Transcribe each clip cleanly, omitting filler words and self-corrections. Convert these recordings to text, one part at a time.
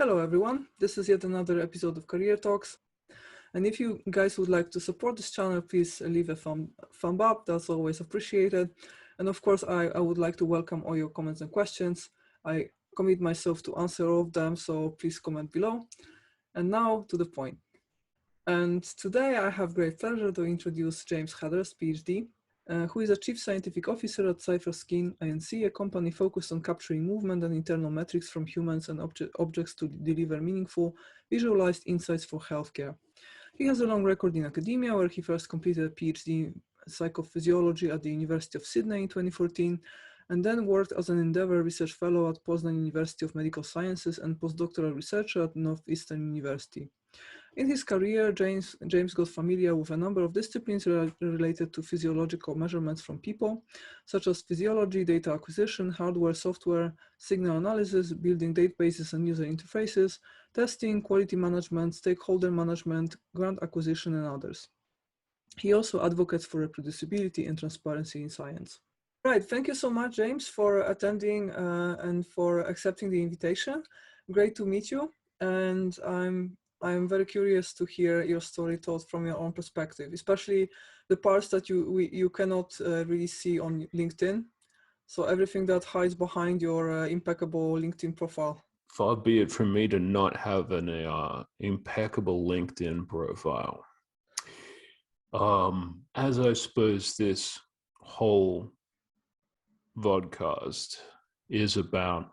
Hello everyone, this is yet another episode of Career Talks. And if you guys would like to support this channel, please leave a thumb up, that's always appreciated. And of course, I would like to welcome all your comments and questions. I commit myself to answer all of them, so please comment below. And now to the point. And today I have great pleasure to introduce James Heathers, PhD, who is a Chief Scientific Officer at Cipher Skin Inc, a company focused on capturing movement and internal metrics from humans and objects to deliver meaningful, visualized insights for healthcare. He has a long record in academia, where he first completed a PhD in Psychophysiology at the University of Sydney in 2014, and then worked as an Endeavour Research Fellow at Poznań University of Medical Sciences and Postdoctoral researcher at Northeastern University. In his career, James got familiar with a number of disciplines related to physiological measurements from people, such as physiology, data acquisition, hardware, software, signal analysis, building databases and user interfaces, testing, quality management, stakeholder management, grant acquisition, and others. He also advocates for reproducibility and transparency in science. Right, thank you so much, James, for attending and for accepting the invitation. Great to meet you, and I'm very curious to hear your story told from your own perspective, especially the parts that you cannot really see on LinkedIn. So everything that hides behind your impeccable LinkedIn profile. Far be it from me to not have an impeccable LinkedIn profile. As I suppose this whole vodcast is about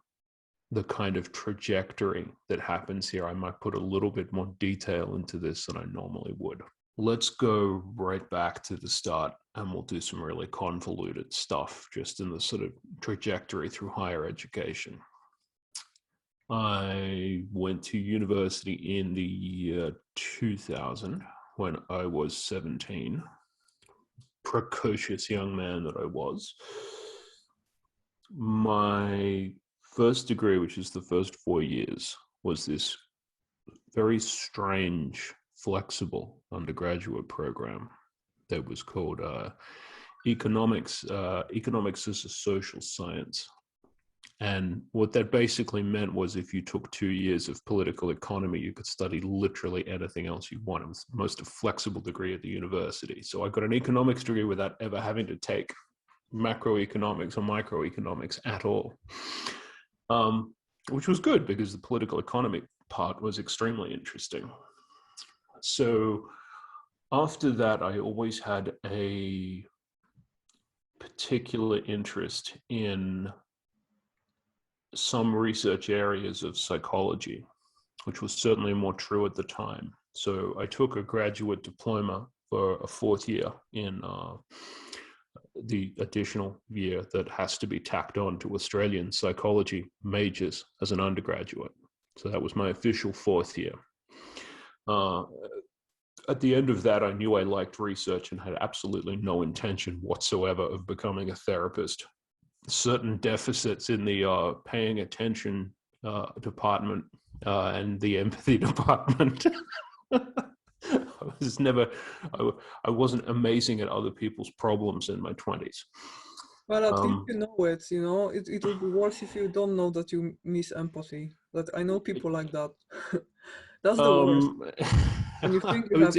the kind of trajectory that happens here, I might put a little bit more detail into this than I normally would. Let's go right back to the start, and we'll do some really convoluted stuff just in the sort of trajectory through higher education. I went to university in the year 2000 when I was 17, precocious young man that I was. My first degree, which is the first 4 years, was this very strange, flexible undergraduate program that was called economics as a social science. And what that basically meant was if you took 2 years of political economy, you could study literally anything else you want. It was the most flexible degree at the university. So I got an economics degree without ever having to take macroeconomics or microeconomics at all. Which was good because the political economy part was extremely interesting. So after that, I always had a particular interest in some research areas of psychology, which was certainly more true at the time. So I took a graduate diploma for a 4th year in the additional year that has to be tacked on to Australian psychology majors as an undergraduate. So that was my official 4th year. At the end of that, I knew I liked research and had absolutely no intention whatsoever of becoming a therapist. Certain deficits in the paying attention department and the empathy department. I wasn't amazing at other people's problems in my 20s. Well, at least you know it, you know, it would be worse if you don't know that you miss empathy. That I know people like that. That's the worst. And you think you have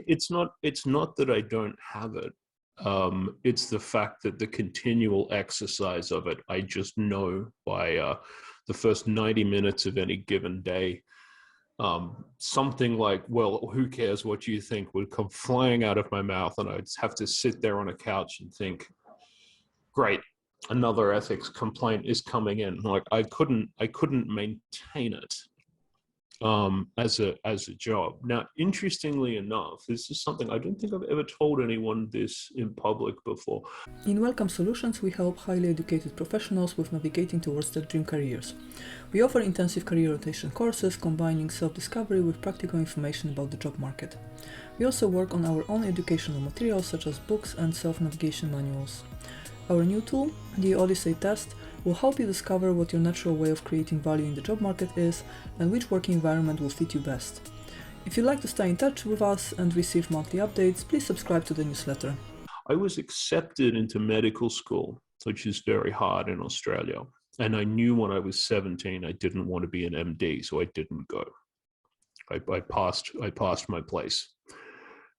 it's not that I don't have it. It's the fact that the continual exercise of it, I just know by the first 90 minutes of any given day, something like, well, who cares what you think, would come flying out of my mouth, and I'd have to sit there on a couch and think, great, another ethics complaint is coming in. Like I couldn't maintain it as a job. Now, interestingly enough, this is something I don't think I've ever told anyone this in public before. In Welcome Solutions, we help highly educated professionals with navigating towards their dream careers. We offer intensive career rotation courses combining self-discovery with practical information about the job market. We also work on our own educational materials such as books and self-navigation manuals. Our new tool, the Odyssey test, will help you discover what your natural way of creating value in the job market is and which working environment will fit you best. If you'd like to stay in touch with us and receive monthly updates, please subscribe to the newsletter. I was accepted into medical school, which is very hard in Australia. And I knew when I was 17, I didn't want to be an MD, so I didn't go. I passed my place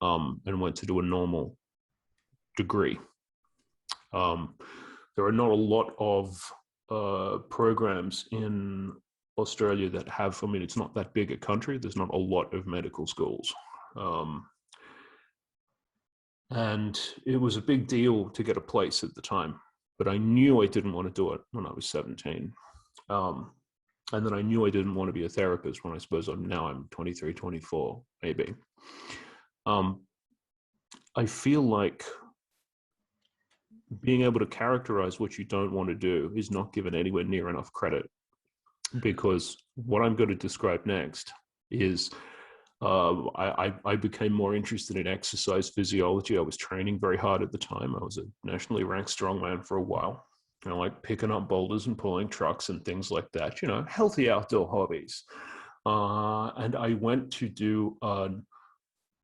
and went to do a normal degree. There are not a lot of programs in Australia that have, I mean, it's not that big a country. There's not a lot of medical schools. And it was a big deal to get a place at the time, but I knew I didn't want to do it when I was 17. And then I knew I didn't want to be a therapist when I suppose I'm 23, 24, maybe. I feel like being able to characterize what you don't want to do is not given anywhere near enough credit, because what I'm going to describe next is I became more interested in exercise physiology. I was training very hard at the time. I was a nationally ranked strongman for a while. You know, like picking up boulders and pulling trucks and things like that, you know, healthy outdoor hobbies. And I went to do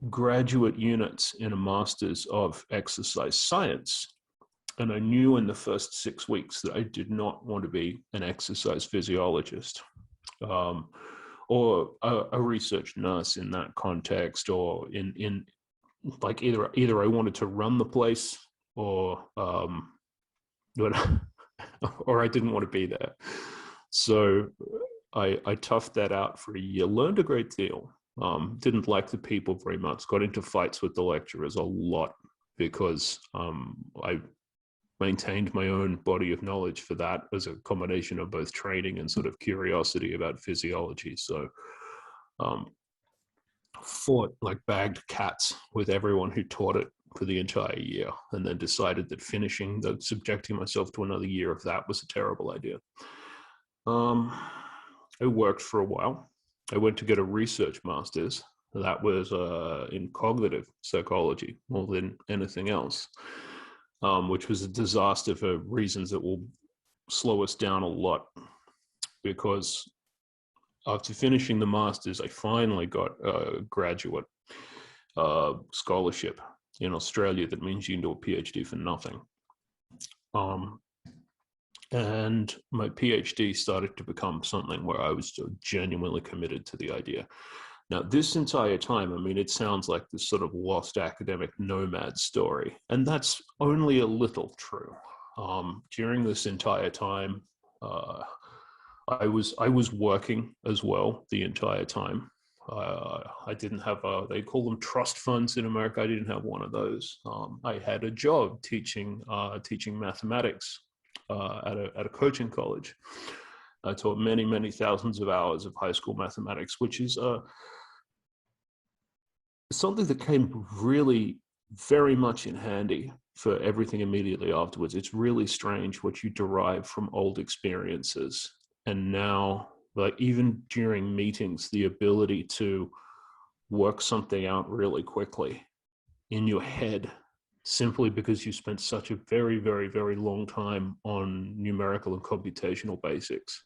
graduate units in a master's of exercise science. And I knew in the first 6 weeks that I did not want to be an exercise physiologist or a research nurse in that context, or in like either I wanted to run the place or or I didn't want to be there. So I toughed that out for a year, learned a great deal, didn't like the people very much, got into fights with the lecturers a lot because I maintained my own body of knowledge for that as a combination of both training and sort of curiosity about physiology. So fought like bagged cats with everyone who taught it for the entire year, and then decided that subjecting myself to another year of that was a terrible idea. I worked for a while. I went to get a research master's. That was in cognitive psychology more than anything else, which was a disaster for reasons that will slow us down a lot, because after finishing the master's, I finally got a graduate scholarship in Australia that means you can do a PhD for nothing. And my PhD started to become something where I was genuinely committed to the idea. Now, this entire time, I mean, it sounds like this sort of lost academic nomad story, and that's only a little true. During this entire time, I was working as well the entire time. I didn't have they call them trust funds in America. I didn't have one of those. I had a job teaching mathematics at a coaching college. I taught many thousands of hours of high school mathematics, which is something that came really very much in handy for everything immediately afterwards. It's really strange what you derive from old experiences. And now, like even during meetings, the ability to work something out really quickly in your head, simply because you spent such a very long time on numerical and computational basics,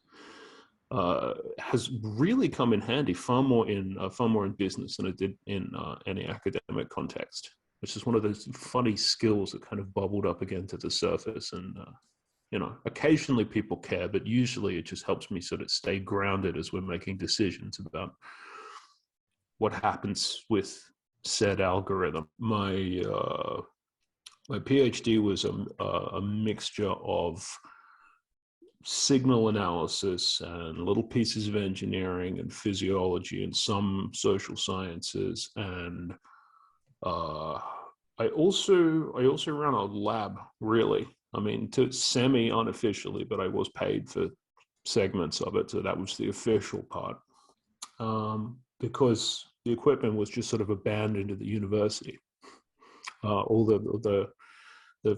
has really come in handy far more in business than it did in any academic context, which is one of those funny skills that kind of bubbled up again to the surface. And you know, occasionally people care, but usually it just helps me sort of stay grounded as we're making decisions about what happens with said algorithm. My PhD was a mixture of signal analysis and little pieces of engineering and physiology and some social sciences, and I also ran a lab, really. I mean, semi-unofficially, but I was paid for segments of it, so that was the official part. Because the equipment was just sort of abandoned at the university. All the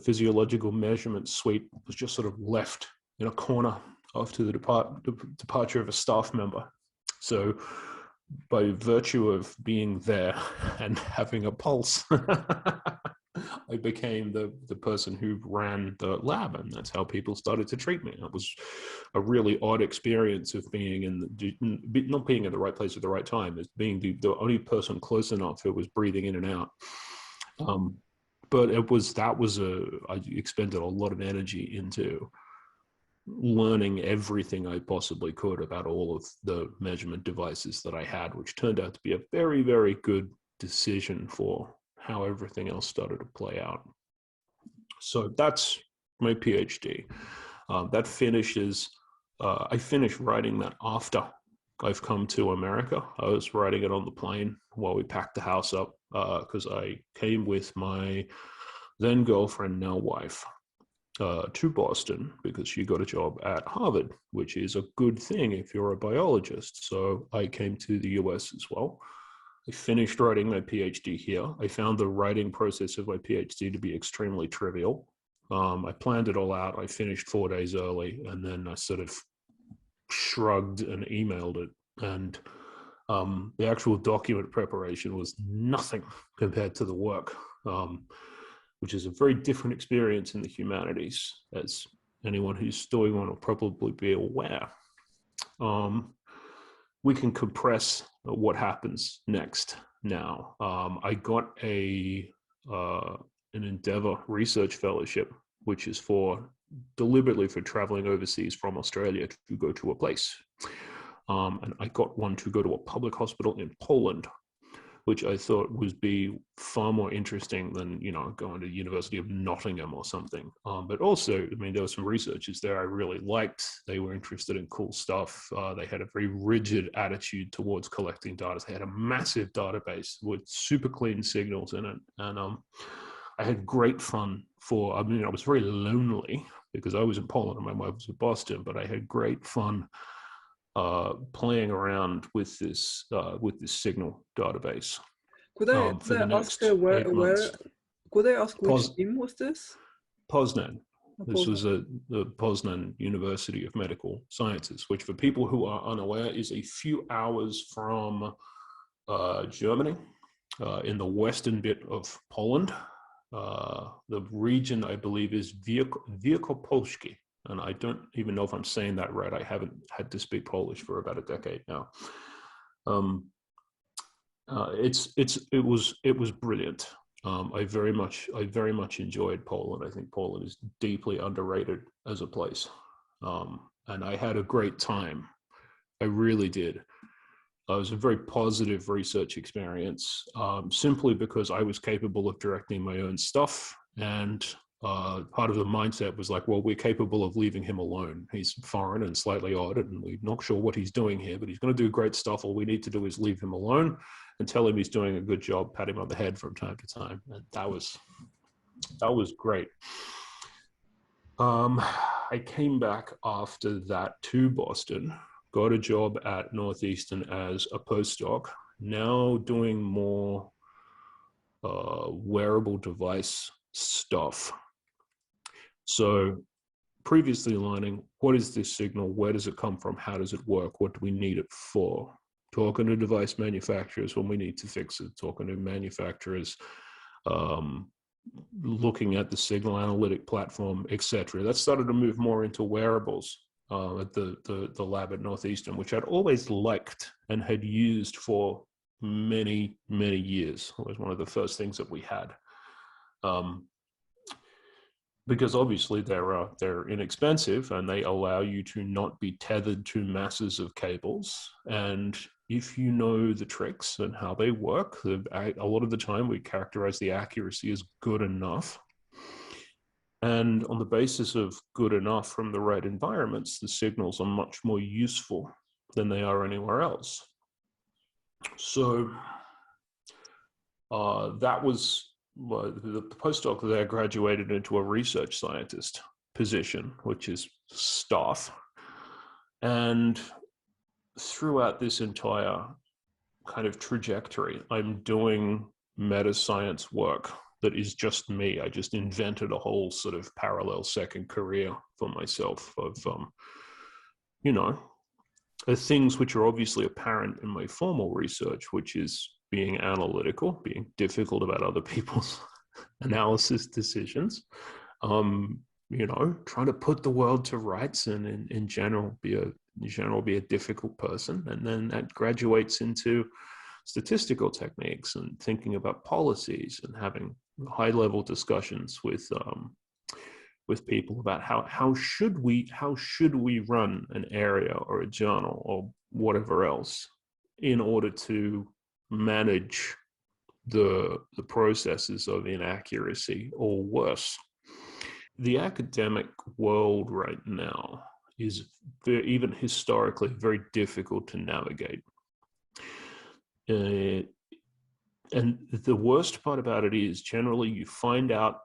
physiological measurement suite was just sort of left in a corner after the departure of a staff member. So by virtue of being there and having a pulse, I became the person who ran the lab, and that's how people started to treat me. It was a really odd experience of being not being in the right place at the right time, as being the only person close enough who was breathing in and out. But I expended a lot of energy into learning everything I possibly could about all of the measurement devices that I had, which turned out to be a very, very good decision for how everything else started to play out. So that's my PhD. That finishes, I finished writing that after I've come to America. I was writing it on the plane while we packed the house up, because I came with my then girlfriend, now wife, to Boston because she got a job at Harvard, which is a good thing if you're a biologist. So I came to the US as well. I finished writing my PhD here. I found the writing process of my PhD to be extremely trivial. I planned it all out. I finished 4 days early, and then I sort of shrugged and emailed it. And the actual document preparation was nothing compared to the work, which is a very different experience in the humanities, as anyone who's doing one will probably be aware. We can compress what happens next now. I got an Endeavour Research Fellowship, which is deliberately for traveling overseas from Australia to go to a place. And I got one to go to a public hospital in Poland, which I thought would be far more interesting than, going to the University of Nottingham or something. But also, there were some researchers there I really liked. They were interested in cool stuff. They had a very rigid attitude towards collecting data. They had a massive database with super clean signals in it. And I had great fun I was very lonely because I was in Poland and my wife was in Boston, but I had great fun playing around with this signal database. Could I ask which team was this? Poznań. This was the Poznań University of Medical Sciences, which for people who are unaware is a few hours from Germany, in the western bit of Poland. The region, I believe, is Wielkopolski. And I don't even know if I'm saying that right. I haven't had to speak Polish for about a decade now. It was brilliant. I very much enjoyed Poland. I think Poland is deeply underrated as a place. And I had a great time. I really did. It was a very positive research experience, simply because I was capable of directing my own stuff. And part of the mindset was like, well, we're capable of leaving him alone. He's foreign and slightly odd, and we're not sure what he's doing here, but he's going to do great stuff. All we need to do is leave him alone and tell him he's doing a good job, pat him on the head from time to time. And that was great. I came back after that to Boston, got a job at Northeastern as a postdoc, now doing more wearable device stuff. So previously learning, what is this signal? Where does it come from? How does it work? What do we need it for? Talking to device manufacturers when we need to fix it, talking to manufacturers, looking at the signal analytic platform, etc. That started to move more into wearables at the lab at Northeastern, which I'd always liked and had used for many, many years. It was one of the first things that we had. Because obviously they're inexpensive and they allow you to not be tethered to masses of cables. And if you know the tricks and how they work, a lot of the time we characterize the accuracy as good enough. And on the basis of good enough from the right environments, the signals are much more useful than they are anywhere else. So that was the postdoc there graduated into a research scientist position, which is staff. And throughout this entire kind of trajectory, I'm doing meta science work that is just me. I just invented a whole sort of parallel second career for myself of, things which are obviously apparent in my formal research, which is being analytical, being difficult about other people's analysis decisions, trying to put the world to rights and in general be a difficult person. And then that graduates into statistical techniques and thinking about policies and having high-level discussions with with people about how should we run an area or a journal or whatever else in order to manage the processes of inaccuracy or worse. The academic world right now is even historically very difficult to navigate. And the worst part about it is generally you find out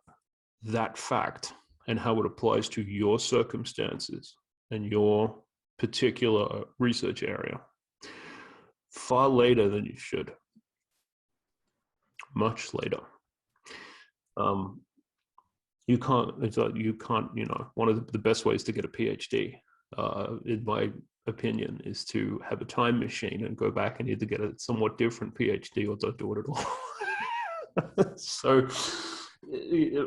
that fact and how it applies to your circumstances and your particular research area far later than you should. Much later. You can't, one of the best ways to get a PhD, in my opinion, is to have a time machine and go back and either get a somewhat different PhD or don't do it at all. So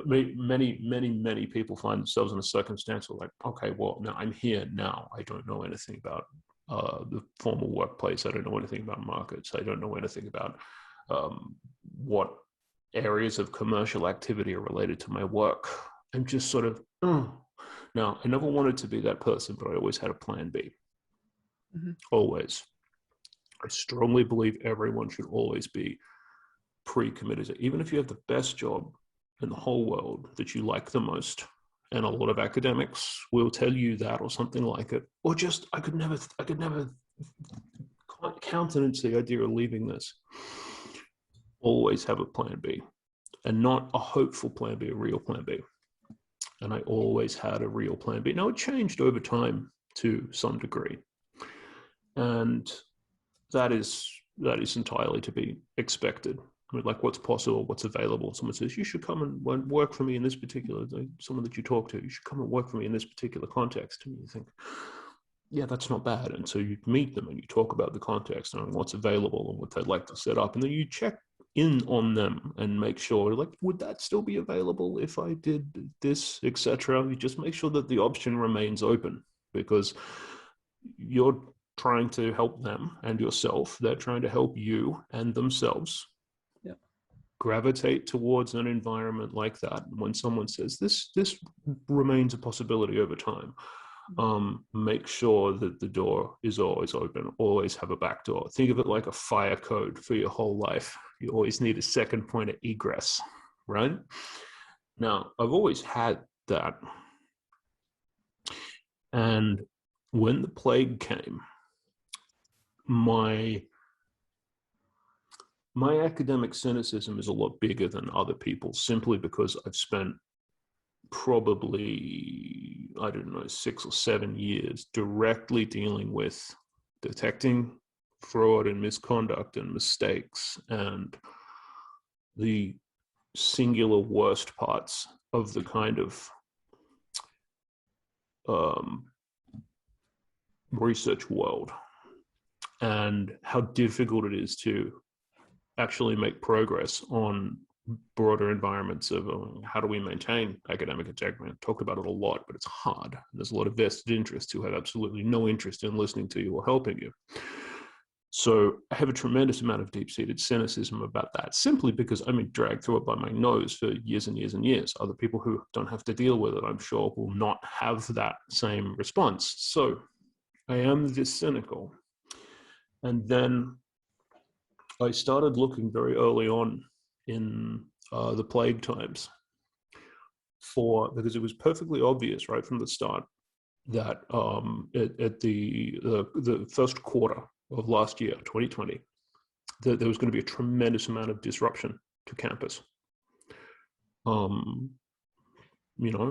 many people find themselves in a circumstance where, like, okay, well, now I'm here now. I don't know anything about the formal workplace. I don't know anything about markets. I don't know anything about what areas of commercial activity are related to my work. I'm just sort of, Now, I never wanted to be that person, but I always had a plan B. Mm-hmm. Always. I strongly believe everyone should always be pre-committed. Even if you have the best job in the whole world that you like the most, and a lot of academics will tell you that or something like it, or just, I could never countenance the idea of leaving this. Always have a plan B, and not a hopeful plan B, a real plan B. And I always had a real plan B. Now, it changed over time to some degree, and that is entirely to be expected. I mean, like, what's possible, what's available. Someone says, you should come and work for me in this particular, someone that you talk to, you should come and work for me in this particular context. And you think, yeah, that's not bad. And so you meet them and you talk about the context and what's available and what they'd like to set up. And then you check in on them and make sure, like, would that still be available if I did this, etc. You just make sure that the option remains open, because you're trying to help them and yourself. They're trying to help you and themselves. Yeah. Gravitate towards an environment like that. When someone says this remains a possibility over time, make sure that the door is always open. Always have a back door. Think of it like a fire code for your whole life. You always need a second point of egress, right? Now, I've always had that. And when the plague came, my academic cynicism is a lot bigger than other people's, simply because I've spent probably, 6 or 7 years directly dealing with detecting fraud and misconduct and mistakes and the singular worst parts of the kind of research world, and how difficult it is to actually make progress on broader environments of how do we maintain academic integrity. I've talked about it a lot, but it's hard. There's a lot of vested interests who have absolutely no interest in listening to you or helping you. So I have a tremendous amount of deep-seated cynicism about that, simply because I'm being dragged through it by my nose for years and years and years. Other people who don't have to deal with it, I'm sure, will not have that same response. So I am this cynical. And then I started looking very early on in the plague times because it was perfectly obvious right from the start that at the first quarter of last year, 2020, that there was going to be a tremendous amount of disruption to campus.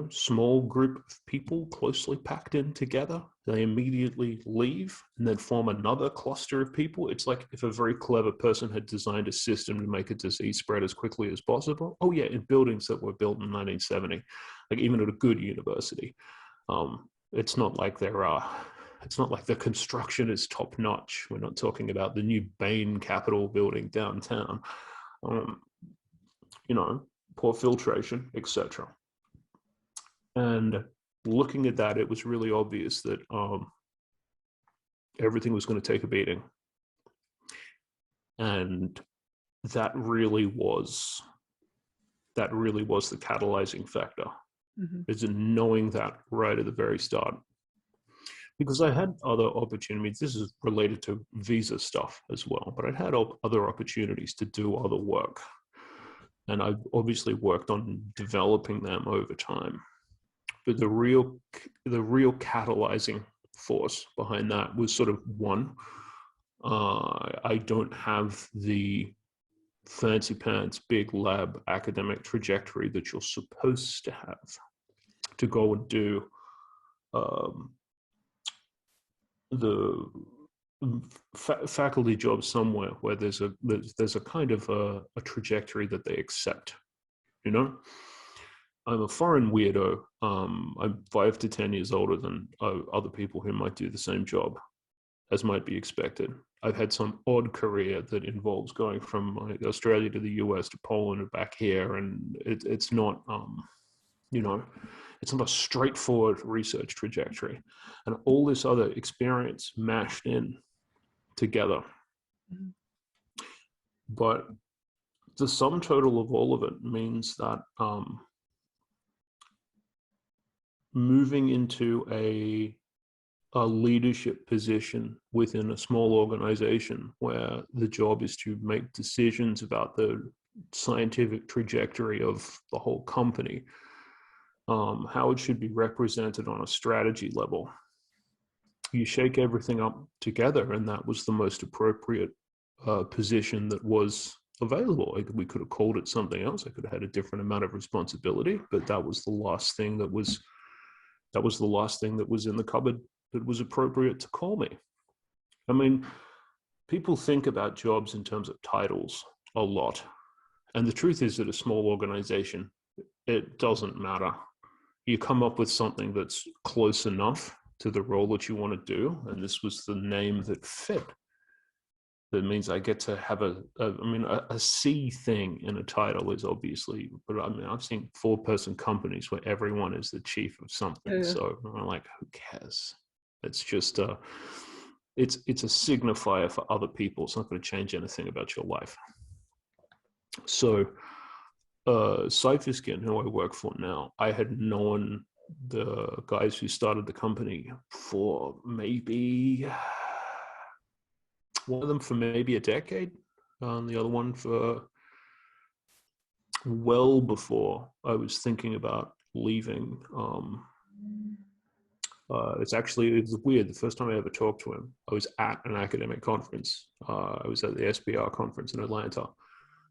Small group of people closely packed in together. They immediately leave and then form another cluster of people. It's like if a very clever person had designed a system to make a disease spread as quickly as possible. Oh yeah, in buildings that were built in 1970, like even at a good university. It's not like the construction is top notch. We're not talking about the new Bain Capitol building downtown. Poor filtration, etc. And looking at that, it was really obvious that everything was going to take a beating. And that really was the catalyzing factor Mm-hmm. It's in knowing that right at the very start. Because I had other opportunities, this is related to visa stuff as well, but I'd had other opportunities to do other work. And I've obviously worked on developing them over time. But the real catalyzing force behind that was sort of one, I don't have the fancy pants, big lab academic trajectory that you're supposed to have to go and do the faculty job somewhere where there's a kind of a trajectory that they accept, you know. I'm a foreign weirdo. I'm 5 to 10 years older than other people who might do the same job, as might be expected. I've had some odd career that involves going from Australia to the US to Poland and back here, and it's not, you know, it's not a straightforward research trajectory. And all this other experience mashed in together. Mm-hmm. But the sum total of all of it means that moving into a leadership position within a small organization where the job is to make decisions about the scientific trajectory of the whole company, how it should be represented on a strategy level. You shake everything up together, and that was the most appropriate position that was available. We could have called it something else. I could have had a different amount of responsibility, but that was the last thing that was in the cupboard that was appropriate to call me. I mean, people think about jobs in terms of titles a lot. And the truth is that a small organization, it doesn't matter. You come up with something that's close enough to the role that you want to do. And this was the name that fit. That means I get to have a C thing in a title is obviously, but I mean, I've seen 4-person companies where everyone is the chief of something. Yeah. So I'm like, who cares? It's just, it's a signifier for other people. It's not going to change anything about your life. So Cipher Skin, who I work for now, I had known the guys who started the company for maybe... one of them for maybe a decade, and the other one for well before I was thinking about leaving. It's weird. The first time I ever talked to him, I was at an academic conference. I was at the SBR conference in Atlanta.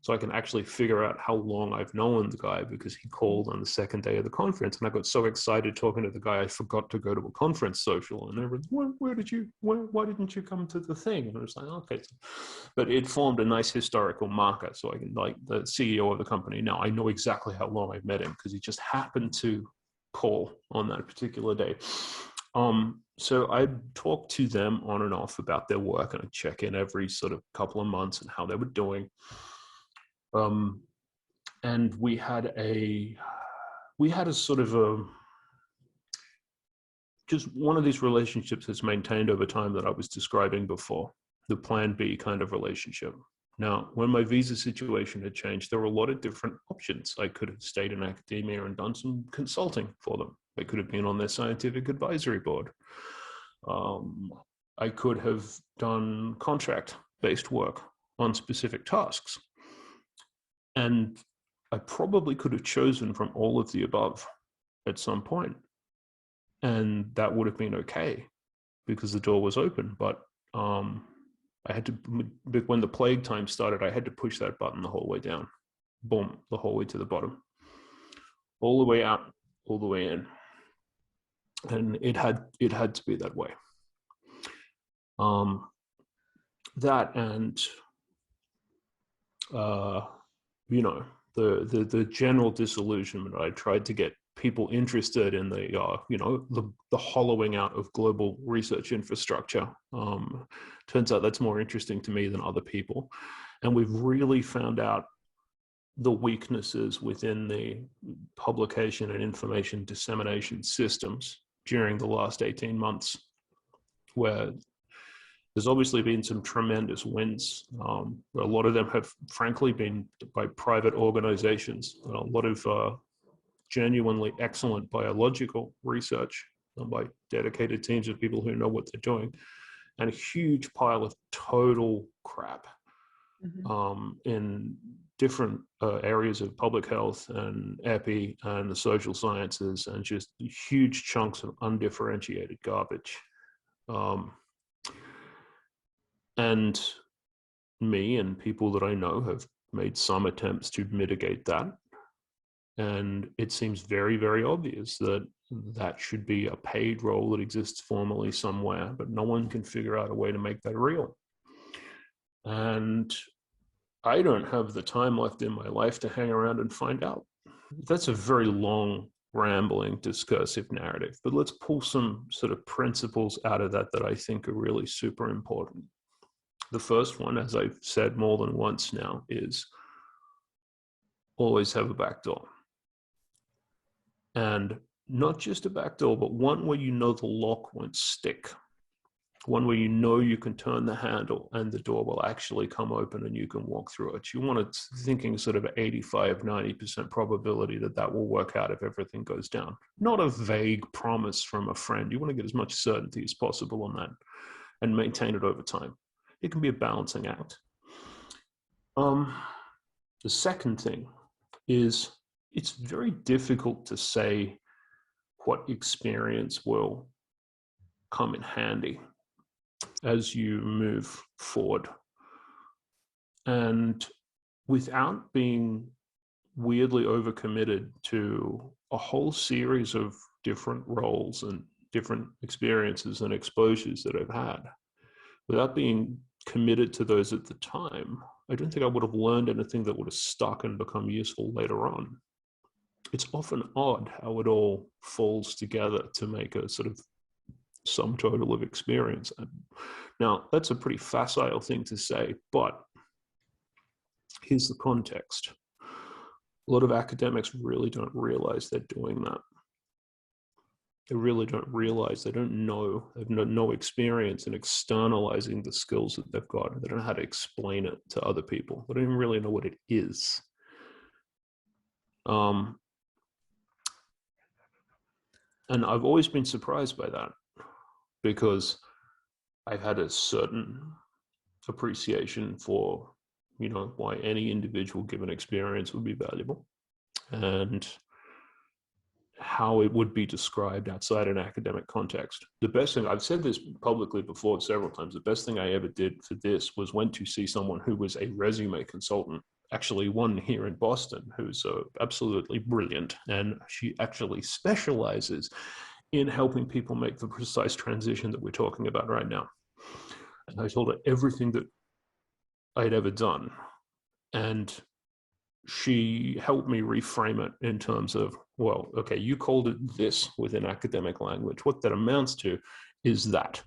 So I can actually figure out how long I've known the guy because he called on the second day of the conference. And I got so excited talking to the guy, I forgot to go to a conference social. And everyone's, why didn't you come to the thing? And I was like, okay. But it formed a nice historical marker. So I can, like the CEO of the company now, I know exactly how long I've met him because he just happened to call on that particular day. So I talked to them on and off about their work, and I check in every sort of couple of months and how they were doing. And we had a sort of just one of these relationships that's maintained over time that I was describing before, the plan B kind of relationship. Now, when my visa situation had changed, there were a lot of different options. I could have stayed in academia and done some consulting for them. I could have been on their scientific advisory board. I could have done contract-based work on specific tasks. And I probably could have chosen from all of the above at some point. And that would have been okay because the door was open. But I had to, when the plague time started, I had to push that button the whole way down. Boom, the whole way to the bottom. All the way out, all the way in. And it had to be that way. That and, you know, the general disillusionment. I tried to get people interested in the, you know, the hollowing out of global research infrastructure. Turns out that's more interesting to me than other people. And we've really found out the weaknesses within the publication and information dissemination systems during the last 18 months, where there's obviously been some tremendous wins. A lot of them have frankly been by private organizations. A lot of genuinely excellent biological research done by dedicated teams of people who know what they're doing, and a huge pile of total crap in different areas of public health and epi and the social sciences, and just huge chunks of undifferentiated garbage. And me and people that I know have made some attempts to mitigate that. And it seems very, very obvious that that should be a paid role that exists formally somewhere, but no one can figure out a way to make that real. And I don't have the time left in my life to hang around and find out. That's a very long, rambling, discursive narrative, but let's pull some sort of principles out of that that I think are really super important. The first one, as I've said more than once now, is always have a back door. And not just a back door, but one where you know the lock won't stick. One where you know you can turn the handle and the door will actually come open and you can walk through it. You want to thinking sort of 85, 90% probability that that will work out if everything goes down. Not a vague promise from a friend. You want to get as much certainty as possible on that and maintain it over time. It can be a balancing act. The second thing is it's very difficult to say what experience will come in handy as you move forward. And without being weirdly overcommitted to a whole series of different roles and different experiences and exposures that I've had, without being committed to those at the time, I don't think I would have learned anything that would have stuck and become useful later on. It's often odd how it all falls together to make a sort of sum total of experience. Now, that's a pretty facile thing to say, but here's the context. A lot of academics really don't realize they're doing that. They really don't realize, they don't know, they've no experience in externalizing the skills that they've got. They don't know how to explain it to other people. They don't even really know what it is. And I've always been surprised by that, because I've had a certain appreciation for, you know, why any individual given experience would be valuable and how it would be described outside an academic context. The best thing, I've said this publicly before several times, the best thing I ever did for this was went to see someone who was a resume consultant, actually one here in Boston, who's absolutely brilliant. And she actually specializes in helping people make the precise transition that we're talking about right now. And I told her everything that I'd ever done. And she helped me reframe it in terms of, well, okay, you called it this within academic language. What that amounts to is that.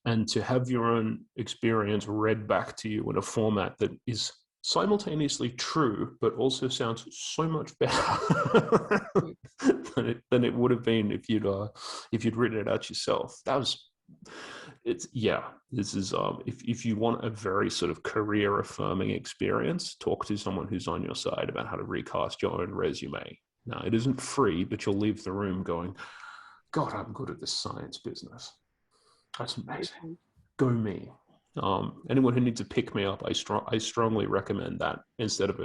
And to have your own experience read back to you in a format that is simultaneously true, but also sounds so much better than it would have been if you'd written it out yourself. This is if you want a very sort of career affirming experience, talk to someone who's on your side about how to recast your own resume. Now, it isn't free, but you'll leave the room going, God, I'm good at this science business. That's amazing. Go me. Anyone who needs to pick me up, I strongly recommend that instead of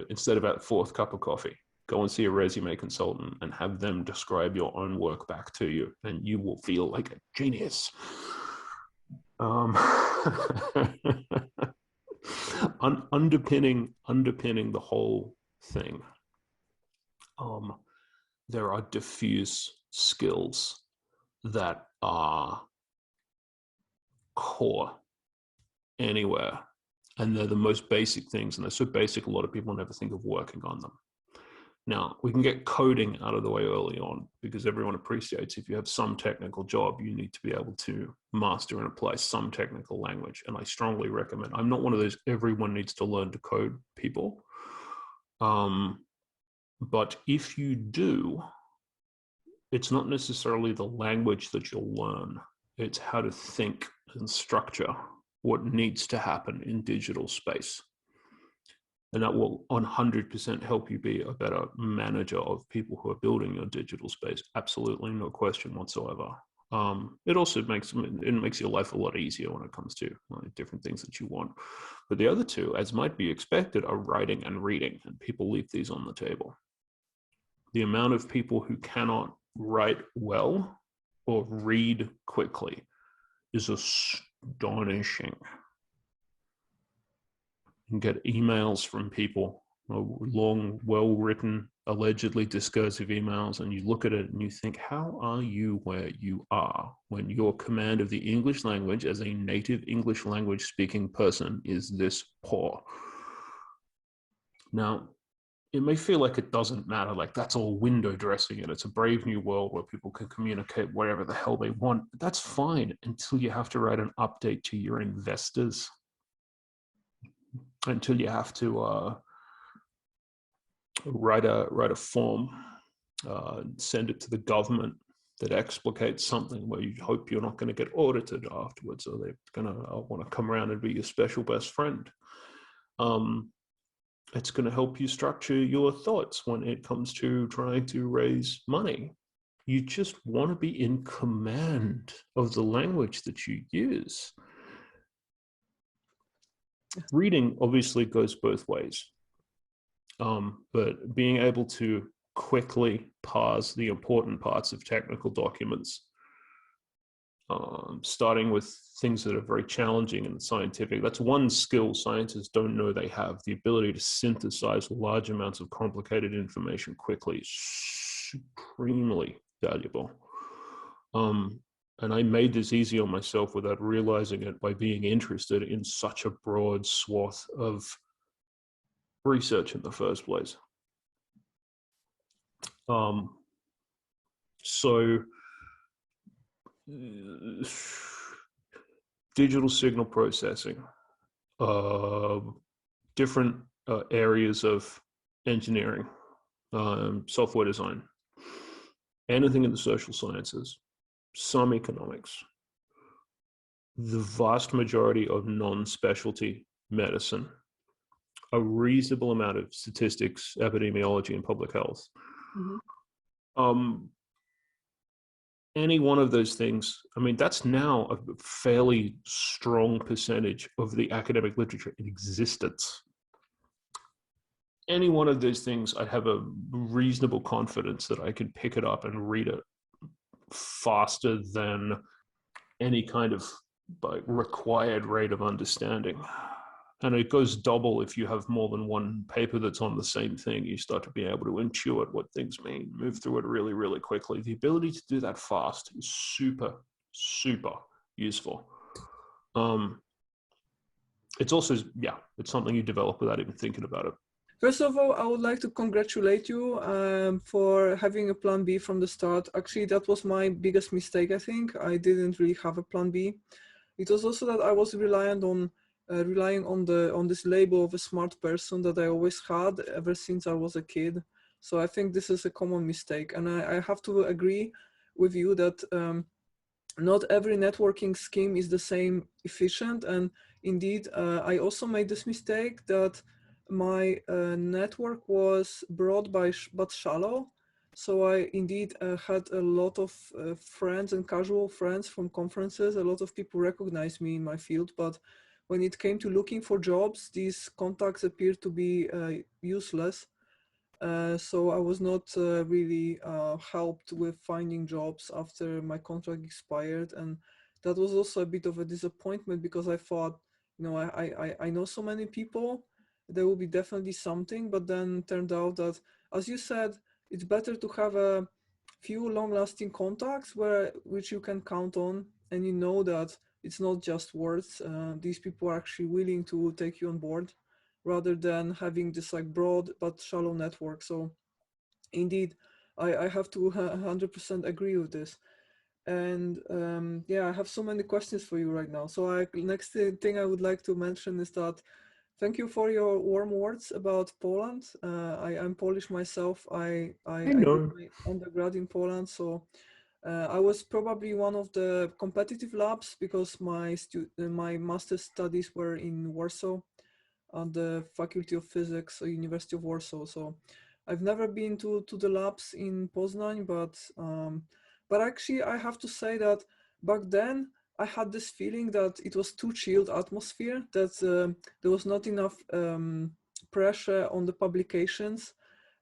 a fourth cup of coffee. Go and see a resume consultant and have them describe your own work back to you, and you will feel like a genius. Underpinning the whole thing, there are diffuse skills that are core anywhere, and they're the most basic things, and they're so basic a lot of people never think of working on them. Now, we can get coding out of the way early on, because everyone appreciates if you have some technical job, you need to be able to master and apply some technical language. And I strongly recommend, I'm not one of those everyone needs to learn to code people. But if you do, it's not necessarily the language that you'll learn. It's how to think and structure what needs to happen in digital space. And that will 100% help you be a better manager of people who are building your digital space. Absolutely, no question whatsoever. It also makes your life a lot easier when it comes to different things that you want. But the other two, as might be expected, are writing and reading, and people leave these on the table. The amount of people who cannot write well or read quickly is astonishing. You can get emails from people, long, well-written, allegedly discursive emails, and you look at it and you think, how are you where you are when your command of the English language as a native English language speaking person is this poor? Now, it may feel like it doesn't matter, like that's all window dressing and it's a brave new world where people can communicate wherever the hell they want. But that's fine until you have to write an update to your investors, until you have to write a form, send it to the government that explicates something where you hope you're not going to get audited afterwards, or they're going to want to come around and be your special best friend. It's going to help you structure your thoughts when it comes to trying to raise money. You just want to be in command of the language that you use. Reading obviously goes both ways, but being able to quickly parse the important parts of technical documents, starting with things that are very challenging and scientific. That's one skill scientists don't know they have. The ability to synthesize large amounts of complicated information quickly is supremely valuable. And I made this easy on myself without realizing it by being interested in such a broad swath of research in the first place. Digital signal processing, different areas of engineering, software design, anything in the social sciences, some economics, the vast majority of non-specialty medicine, a reasonable amount of statistics, epidemiology, and public health. Any one of those things, I mean, that's now a fairly strong percentage of the academic literature in existence. Any one of those things, I'd have a reasonable confidence that I could pick it up and read it faster than any kind of required rate of understanding. And it goes double if you have more than one paper that's on the same thing. You start to be able to intuit what things mean, move through it really, really quickly. The ability to do that fast is super, super useful. It's also, it's something you develop without even thinking about it. First of all, I would like to congratulate you for having a plan B from the start. Actually, that was my biggest mistake, I think. I didn't really have a plan B. It was also that I was relying on this label of a smart person that I always had ever since I was a kid. So I think this is a common mistake. And I have to agree with you that not every networking scheme is the same efficient. And indeed, I also made this mistake that my network was broad but shallow. So I indeed had a lot of friends and casual friends from conferences. A lot of people recognized me in my field, but when it came to looking for jobs, these contacts appeared to be useless. So I was not really helped with finding jobs after my contract expired. And that was also a bit of a disappointment because I thought, I know so many people, there will be definitely something, but then turned out that, as you said, it's better to have a few long-lasting contacts which you can count on, and you know that it's not just words. These people are actually willing to take you on board, rather than having this like broad but shallow network. So indeed, I have to 100% agree with this. And I have so many questions for you right now. So next thing I would like to mention is that thank you for your warm words about Poland. I'm Polish myself. I did my undergrad in Poland, so I was probably one of the competitive labs because my master's studies were in Warsaw. at the Faculty of Physics at University of Warsaw. So I've never been to the labs in Poznań, but actually I have to say that back then I had this feeling that it was too chilled atmosphere, that there was not enough pressure on the publications.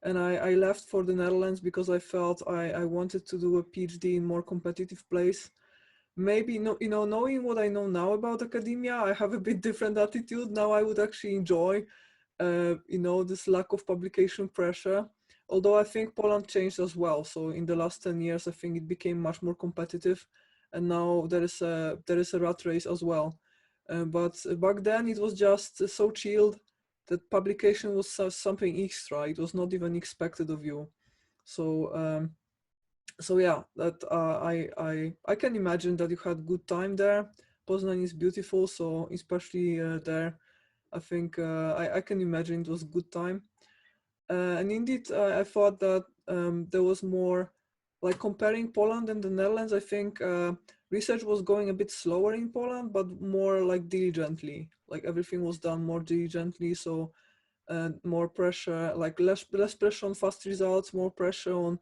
And I left for the Netherlands because I felt I wanted to do a PhD in more competitive place. Maybe, no, you know, knowing what I know now about academia, I have a bit different attitude. Now I would actually enjoy, you know, this lack of publication pressure. Although I think Poland changed as well. So in the last 10 years, I think it became much more competitive. And now there is a rat race as well. But back then it was just so chilled that publication was something extra. It was not even expected of you. So so yeah, that I can imagine that you had good time there. Poznań is beautiful, so especially there, I think I can imagine it was good time. And indeed, I thought that there was more, like comparing Poland and the Netherlands. I think research was going a bit slower in Poland, but more like diligently. Like everything was done more diligently, so more pressure, like less pressure on fast results, more pressure on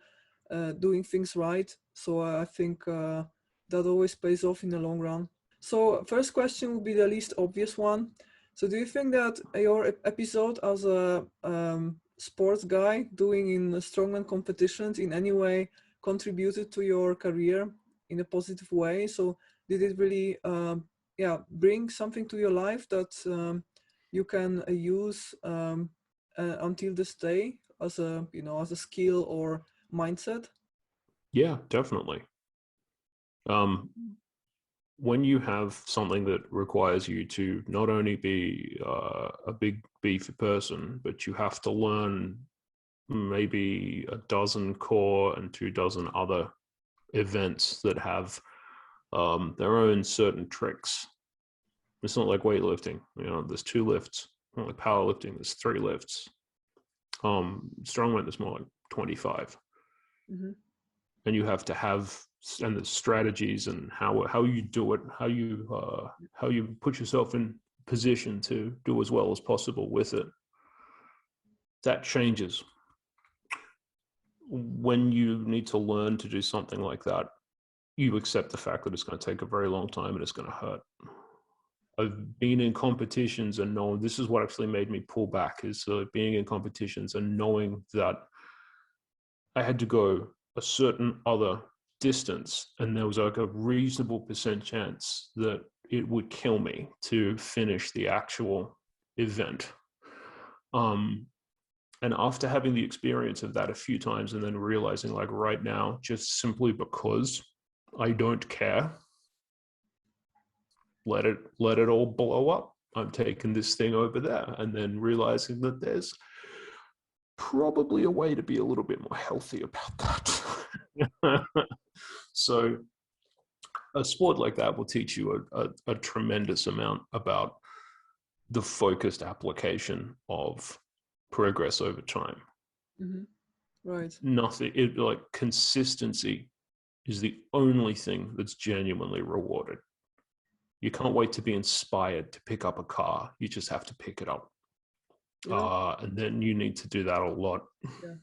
doing things right. So I think that always pays off in the long run. So first question would be the least obvious one. So do you think that your episode as a sports guy doing in strongman competitions in any way contributed to your career in a positive way? So did it really bring something to your life that you can use until this day as a, you know, as a skill or mindset? Yeah, definitely. When you have something that requires you to not only be a big beefy person, but you have to learn maybe a dozen core and 24 other events that have their own certain tricks. It's not like weightlifting. You know, there's 2 lifts. Not like powerlifting, there's 3 lifts. Strongman is more like 25. Mm-hmm. And you have to have, and the strategies and how you do it, how you put yourself in position to do as well as possible with it. That changes when you need to learn to do something like that. You accept the fact that it's going to take a very long time and it's going to hurt. I've been in competitions and known, this is what actually made me pull back, is being in competitions and knowing that I had to go a certain other distance and there was like a reasonable % chance that it would kill me to finish the actual event. And after having the experience of that a few times and then realizing, like, right now, just simply because I don't care, let it all blow up. I'm taking this thing over there, and then realizing that there's probably a way to be a little bit more healthy about that. So a sport like that will teach you a tremendous amount about the focused application of progress over time. Mm-hmm. Right. Nothing, like consistency is the only thing that's genuinely rewarded. You can't wait to be inspired to pick up a car. You just have to pick it up. Yeah. And then you need to do that a lot. Yeah.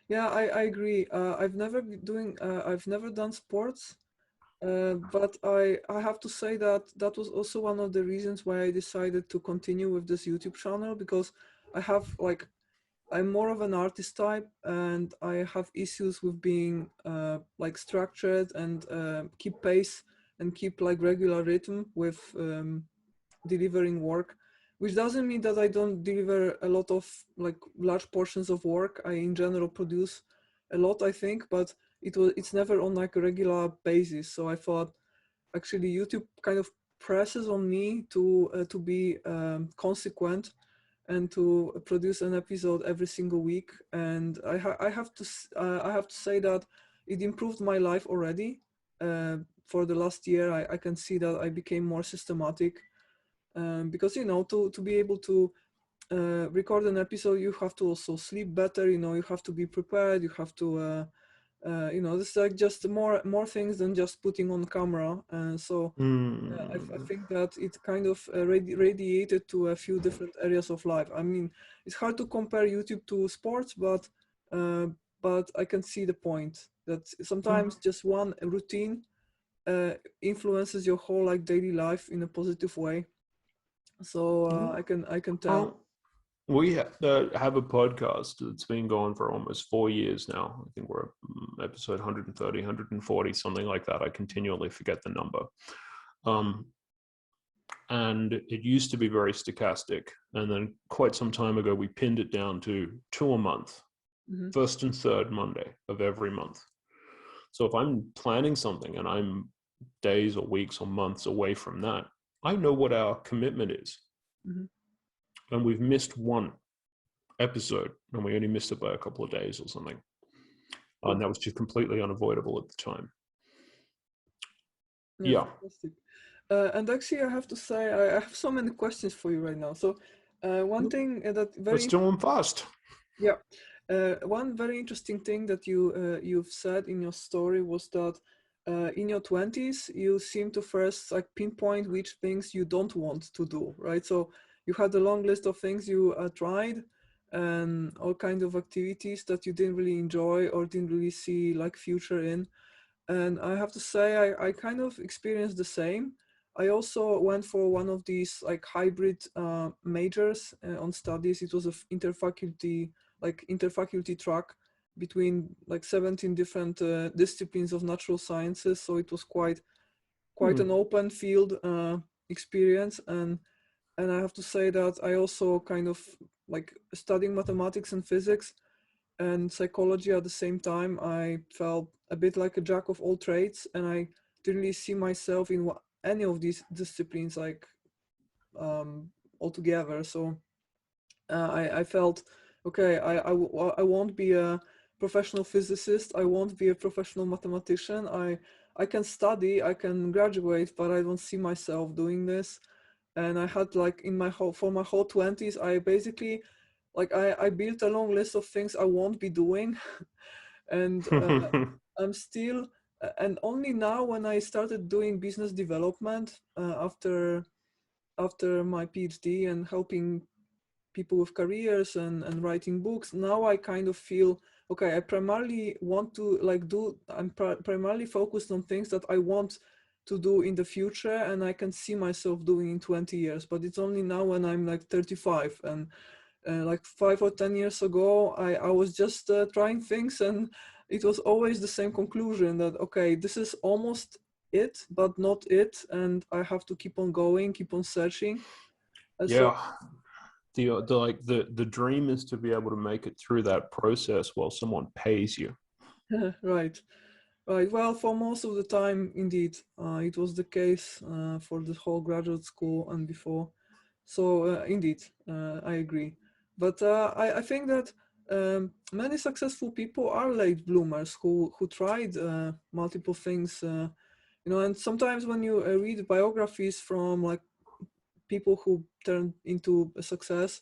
Yeah, I agree. I've never done sports, but I have to say that that was also one of the reasons why I decided to continue with this YouTube channel, because I have, like, I'm more of an artist type and I have issues with being like structured and keep pace and keep like regular rhythm with delivering work, which doesn't mean that I don't deliver a lot of like large portions of work. I in general produce a lot, I think, but it's never on like a regular basis. So I thought actually YouTube kind of presses on me to be consequent and to produce an episode every single week. And I have to say that it improved my life already. For the last year, I can see that I became more systematic, because, you know, to be able to record an episode, you have to also sleep better. You know, you have to be prepared. You have to You know, this is like just more things than just putting on camera. So I think that it kind of radiated to a few different areas of life. I mean, it's hard to compare YouTube to sports, but I can see the point that sometimes just one routine influences your whole like daily life in a positive way. So I can tell. We have a podcast that's been going for almost 4 years now. I think we're episode 130, 140, something like that. I continually forget the number. And it used to be very stochastic. And then quite some time ago, we pinned it down to 2 a month, first and third Monday of every month. So if I'm planning something and I'm days or weeks or months away from that, I know what our commitment is. And we've missed one episode, and we only missed it by a couple of days or something. And that was just completely unavoidable at the time. Yeah. Fantastic. And actually, I have to say, I have so many questions for you right now. So one thing that Let's do them fast. Yeah. One very interesting thing that you've said in your story was that in your 20s, you seem to first like pinpoint which things you don't want to do, right? So you had a long list of things you tried and all kinds of activities that you didn't really enjoy or didn't really see like future in. And I have to say, I kind of experienced the same. I also went for one of these like hybrid majors on studies. It was a interfaculty track between like 17 different disciplines of natural sciences. So it was quite an open field experience. And I have to say that I also kind of like studying mathematics and physics and psychology at the same time. I felt a bit like a jack of all trades, and I didn't really see myself in any of these disciplines like altogether. So I felt, okay, I won't be a professional physicist. I won't be a professional mathematician. I can study, I can graduate, but I don't see myself doing this. And I had like for my whole 20s, I basically like I built a long list of things I won't be doing. And I'm still, and only now when I started doing business development after my PhD and helping people with careers and writing books, now I kind of feel, okay, I primarily want to like I'm primarily focused on things that I want to do in the future and I can see myself doing in 20 years. But it's only now when I'm like 35, and like 5 or 10 years ago, I was just trying things, and it was always the same conclusion that, okay, this is almost it, but not it. And I have to keep on going, keep on searching. Yeah. The dream is to be able to make it through that process while someone pays you. Right. Well, for most of the time, indeed, it was the case for the whole graduate school and before. So indeed, I agree. But I think that many successful people are late bloomers who tried multiple things. You know, and sometimes when you read biographies from like people who turned into a success,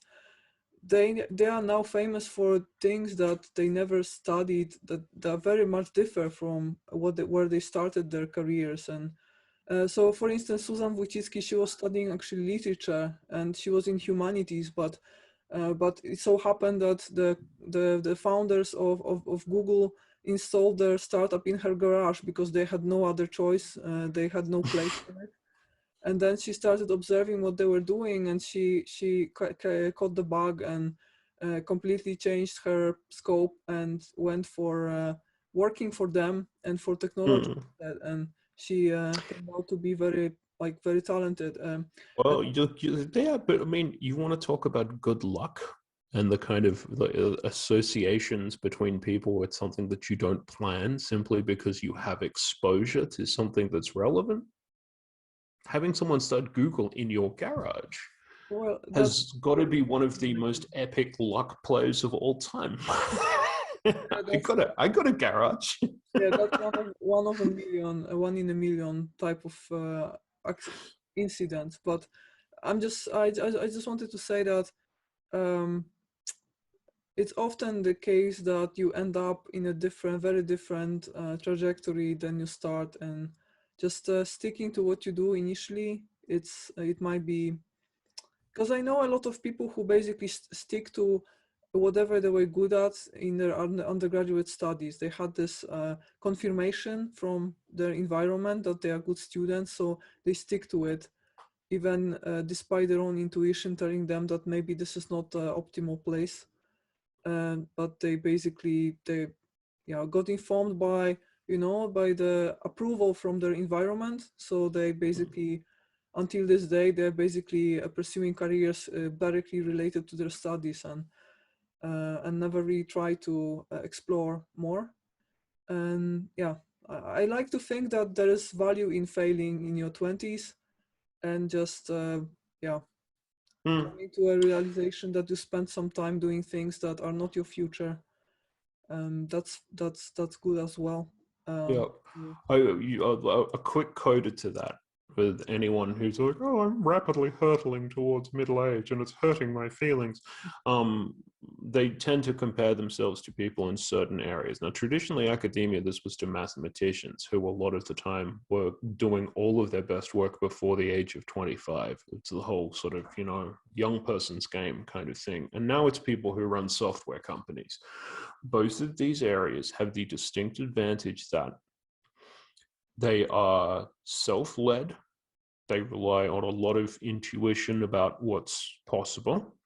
they are now famous for things that they never studied, that very much differ from where they started their careers. And so for instance, Susan Wojcicki, she was studying actually literature and she was in humanities, but it so happened that the founders of Google installed their startup in her garage because they had no other choice. They had no place for it. And then she started observing what they were doing, and she caught the bug and completely changed her scope and went for working for them and for technology instead. And she turned out to be very talented. Well, yeah, but I mean, you want to talk about good luck and the kind of associations between people with something that you don't plan simply because you have exposure to something that's relevant. Having someone start Google in your garage has got to be one of the most epic luck plays of all time. I got a garage. Yeah, that's one of a million, a 1 in a million type of incident. But I just wanted to say that it's often the case that you end up in a different, very different trajectory than you start, and just sticking to what you do initially, it might be, because I know a lot of people who basically stick to whatever they were good at in their undergraduate studies. They had this confirmation from their environment that they are good students, so they stick to it, even despite their own intuition telling them that maybe this is not the optimal place. But they basically, got informed by, by the approval from their environment. So they basically, until this day, they're basically pursuing careers directly related to their studies, and never really try to explore more. And yeah, I like to think that there is value in failing in your 20s, and just coming to a realization that you spent some time doing things that are not your future. That's good as well. Yeah, a quick coda to that with anyone who's like, oh, I'm rapidly hurtling towards middle age and it's hurting my feelings. They tend to compare themselves to people in certain areas. Now, traditionally, academia, this was to mathematicians who a lot of the time were doing all of their best work before the age of 25. It's the whole sort of, young person's game kind of thing. And now it's people who run software companies. Both of these areas have the distinct advantage that they are self-led. They rely on a lot of intuition about what's possible.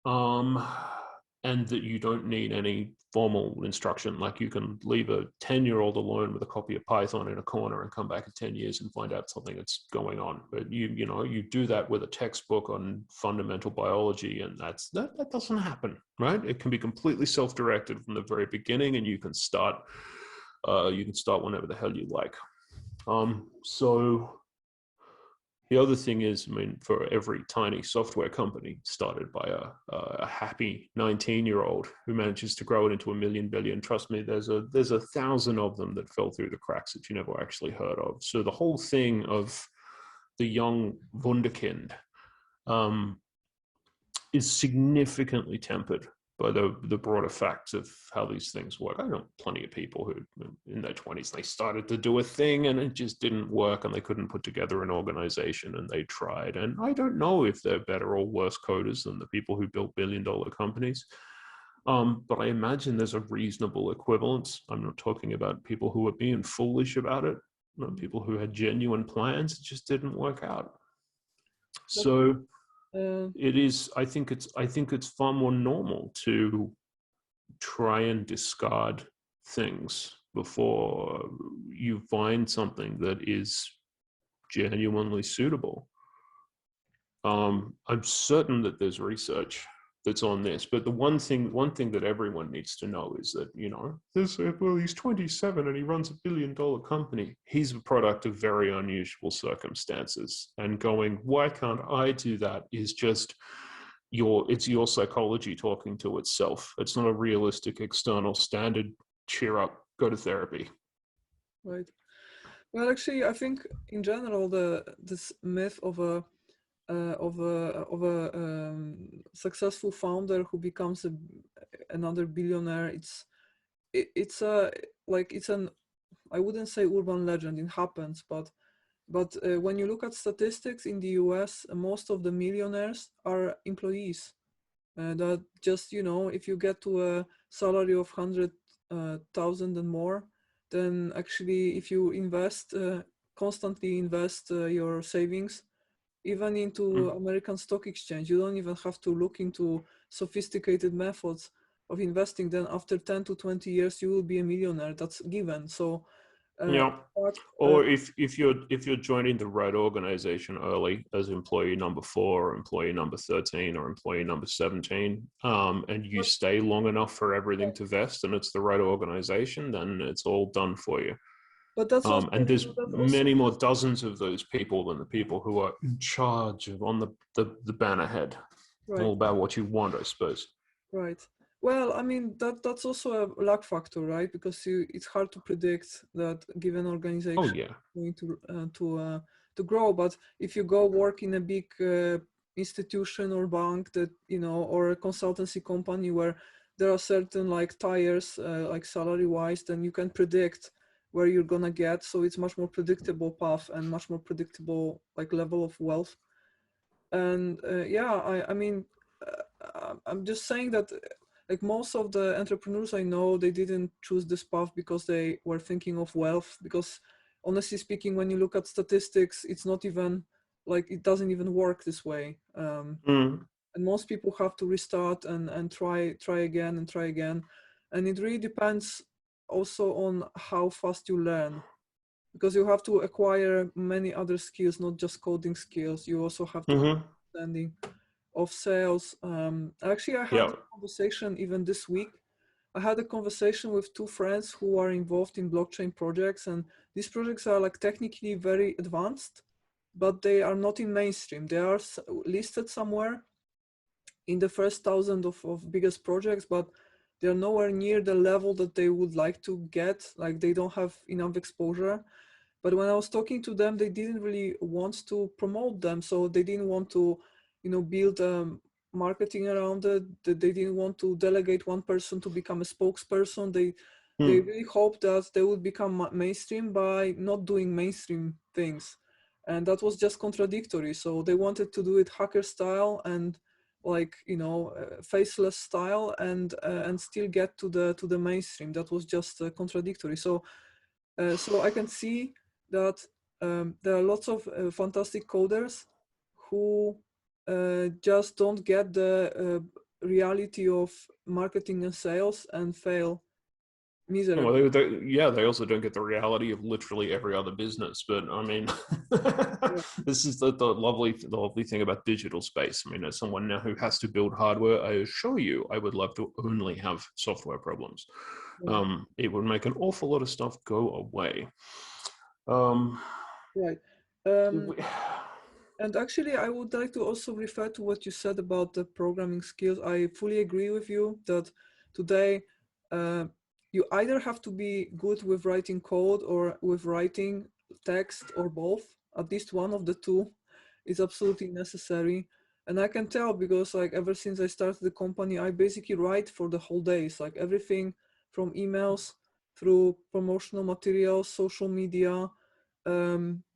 And that you don't need any formal instruction. Like you can leave a 10-year-old alone with a copy of Python in a corner and come back in 10 years and find out something that's going on. But you do that with a textbook on fundamental biology, and that doesn't happen, right? It can be completely self-directed from the very beginning, and you can start whenever the hell you like. So the other thing is, for every tiny software company started by a happy 19-year-old who manages to grow it into 1 million billion, trust me, there's 1,000 of them that fell through the cracks that you never actually heard of. So the whole thing of the young wunderkind is significantly tempered by the broader facts of how these things work. I know plenty of people who in their 20s, they started to do a thing and it just didn't work and they couldn't put together an organization, and they tried. And I don't know if they're better or worse coders than the people who built billion-dollar companies. But I imagine there's a reasonable equivalence. I'm not talking about people who are being foolish about it, not people who had genuine plans. It just didn't work out. So it is, I think it's far more normal to try and discard things before you find something that is genuinely suitable. I'm certain that there's research that's on this, but the one thing that everyone needs to know is that, he's 27 and he runs $1 billion company. He's a product of very unusual circumstances, and going, why can't I do that, is just it's your psychology talking to itself. It's not a realistic external standard. Cheer up, go to therapy. Right. Well, actually, I think in general, this myth of a successful founder who becomes another billionaire, it's an, I wouldn't say urban legend. It happens, but when you look at statistics in the US, most of the millionaires are employees. That just, if you get to a salary of 100,000 and more, then actually if you constantly invest your savings, even into American stock exchange, you don't even have to look into sophisticated methods of investing. Then after 10 to 20 years, you will be a millionaire. That's given. So or if you're joining the right organization early as employee number 4 or employee number 13 or employee number 17, and you stay long enough for everything to vest and it's the right organization, then it's all done for you. But that's also, and there's many more dozens of those people than the people who are in charge of on the banner head. Right. All about what you want, I suppose. Right. Well, I mean, that's also a luck factor, right? Because it's hard to predict that given organization is going to grow. But if you go work in a big institution or bank that, you know, or a consultancy company where there are certain like tires, like salary wise, then you can predict where you're gonna get. So it's much more predictable path and much more predictable like level of wealth. And yeah, I mean, I'm just saying that like most of the entrepreneurs I know, they didn't choose this path because they were thinking of wealth. Because honestly speaking, when you look at statistics, it's not even like, it doesn't even work this way. And most people have to restart and try again and try again. And it really depends also on how fast you learn, because you have to acquire many other skills, not just coding skills. You also have to have understanding of sales. Actually, I had a conversation even this week. I had a conversation with two friends who are involved in blockchain projects, and these projects are like technically very advanced, but they are not in mainstream. They are listed somewhere in the first 1,000 of biggest projects, but they're nowhere near the level that they would like to get. Like they don't have enough exposure. But when I was talking to them, they didn't really want to promote them. So they didn't want to, you know, build marketing around it. They didn't want to delegate one person to become a spokesperson. They really hoped that they would become mainstream by not doing mainstream things. And that was just contradictory. So they wanted to do it hacker style and like, you know, faceless style and still get to the mainstream. That was just contradictory. So I can see that there are lots of fantastic coders who just don't get the reality of marketing and sales and fail miserably. Well, they also don't get the reality of literally every other business. But I mean, this is the lovely thing about digital space. I mean, as someone now who has to build hardware, I assure you, I would love to only have software problems. It would make an awful lot of stuff go away. Right. And actually, I would like to also refer to what you said about the programming skills. I fully agree with you that today you either have to be good with writing code or with writing text or both. At least one of the two is absolutely necessary. And I can tell because like ever since I started the company, I basically write for the whole day. It's like everything from emails through promotional materials, social media,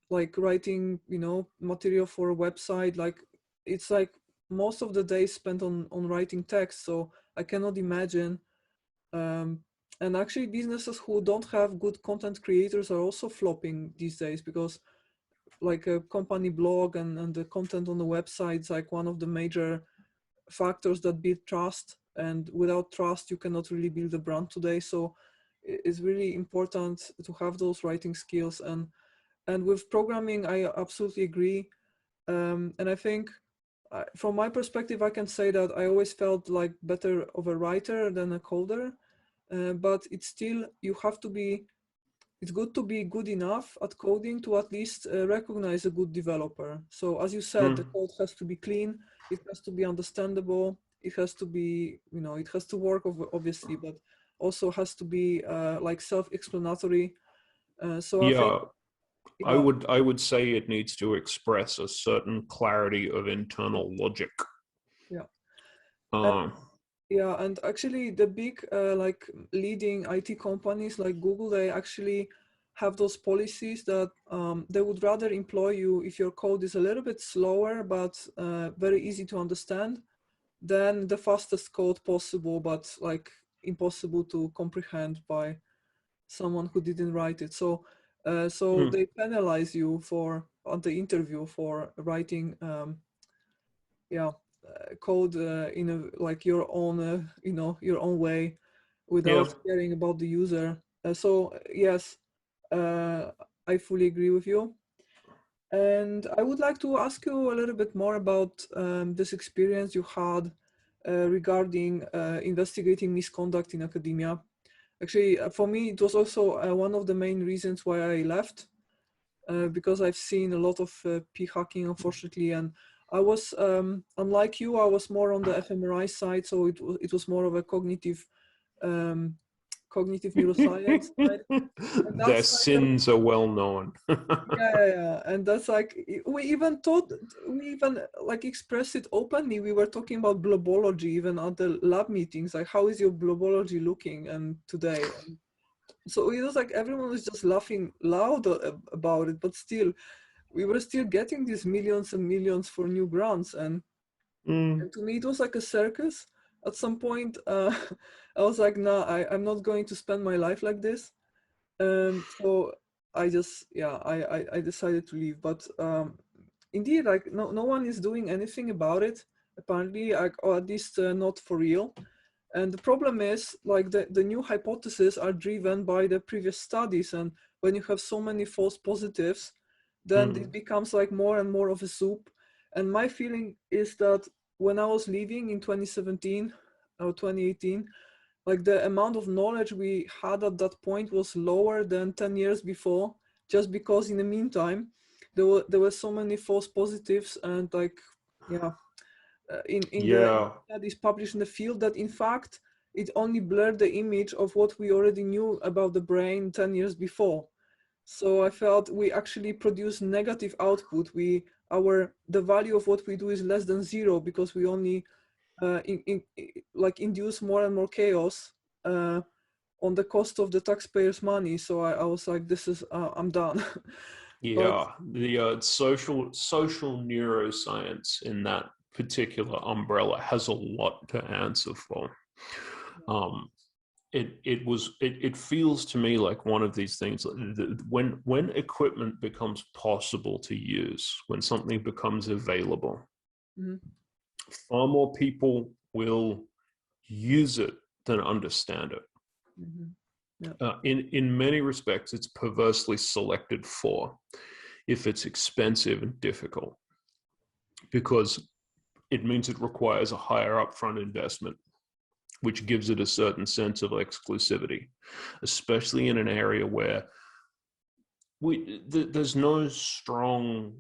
like writing, you know, material for a website. Like it's like most of the day spent on writing text. So I cannot imagine. And actually businesses who don't have good content creators are also flopping these days, because like a company blog and the content on the website is like one of the major factors that build trust. And without trust, you cannot really build a brand today. So it's really important to have those writing skills. And with programming, I absolutely agree. And I think from my perspective, I can say that I always felt like better of a writer than a coder. But it's still, you have to be, it's good to be good enough at coding to at least recognize a good developer. So as you said, the code has to be clean, it has to be understandable, it has to be, you know, it has to work obviously, but also has to be like self-explanatory. So I think, I would say it needs to express a certain clarity of internal logic. Yeah, and actually the big like leading IT companies like Google, they actually have those policies that they would rather employ you if your code is a little bit slower but very easy to understand than the fastest code possible but like impossible to comprehend by someone who didn't write it. So they penalize you for on the interview for writing code in a like your own you know, your own way without caring about the user. So yes, I fully agree with you. And I would like to ask you a little bit more about this experience you had regarding investigating misconduct in academia. Actually, for me, it was also one of the main reasons why I left, because I've seen a lot of p-hacking, unfortunately. And I was, unlike you, I was more on the FMRI side, so it was more of a cognitive cognitive neuroscience side. And Their that's like sins are well known. yeah. And that's like, we even like expressed it openly. We were talking about blobology even at the lab meetings, like how is your blobology looking and today? And so it was like everyone was just laughing loud about it, but still we were still getting these millions and millions for new grants. And to me it was like a circus. At some point I was like, nah, I'm not going to spend my life like this. So I just, yeah, I decided to leave. But indeed, like no one is doing anything about it apparently, like, or at least not for real. And the problem is, like, the new hypotheses are driven by the previous studies, and when you have so many false positives, then it becomes like more and more of a soup. And my feeling is that when I was leaving in 2017 or 2018, like the amount of knowledge we had at that point was lower than 10 years before, just because in the meantime there were so many false positives. And like, yeah, in the studies published in the field, that in fact it only blurred the image of what we already knew about the brain 10 years before. So I felt we actually produce negative output. The value of what we do is less than zero, because we only like induce more and more chaos on the cost of the taxpayers' money. So I was like, this is I'm done. Yeah, the social neuroscience in that particular umbrella has a lot to answer for. It feels to me like one of these things, when equipment becomes possible to use, when something becomes available, far more people will use it than understand it. In many respects, it's perversely selected for if it's expensive and difficult, because it means it requires a higher upfront investment, which gives it a certain sense of exclusivity, especially in an area where there's no strong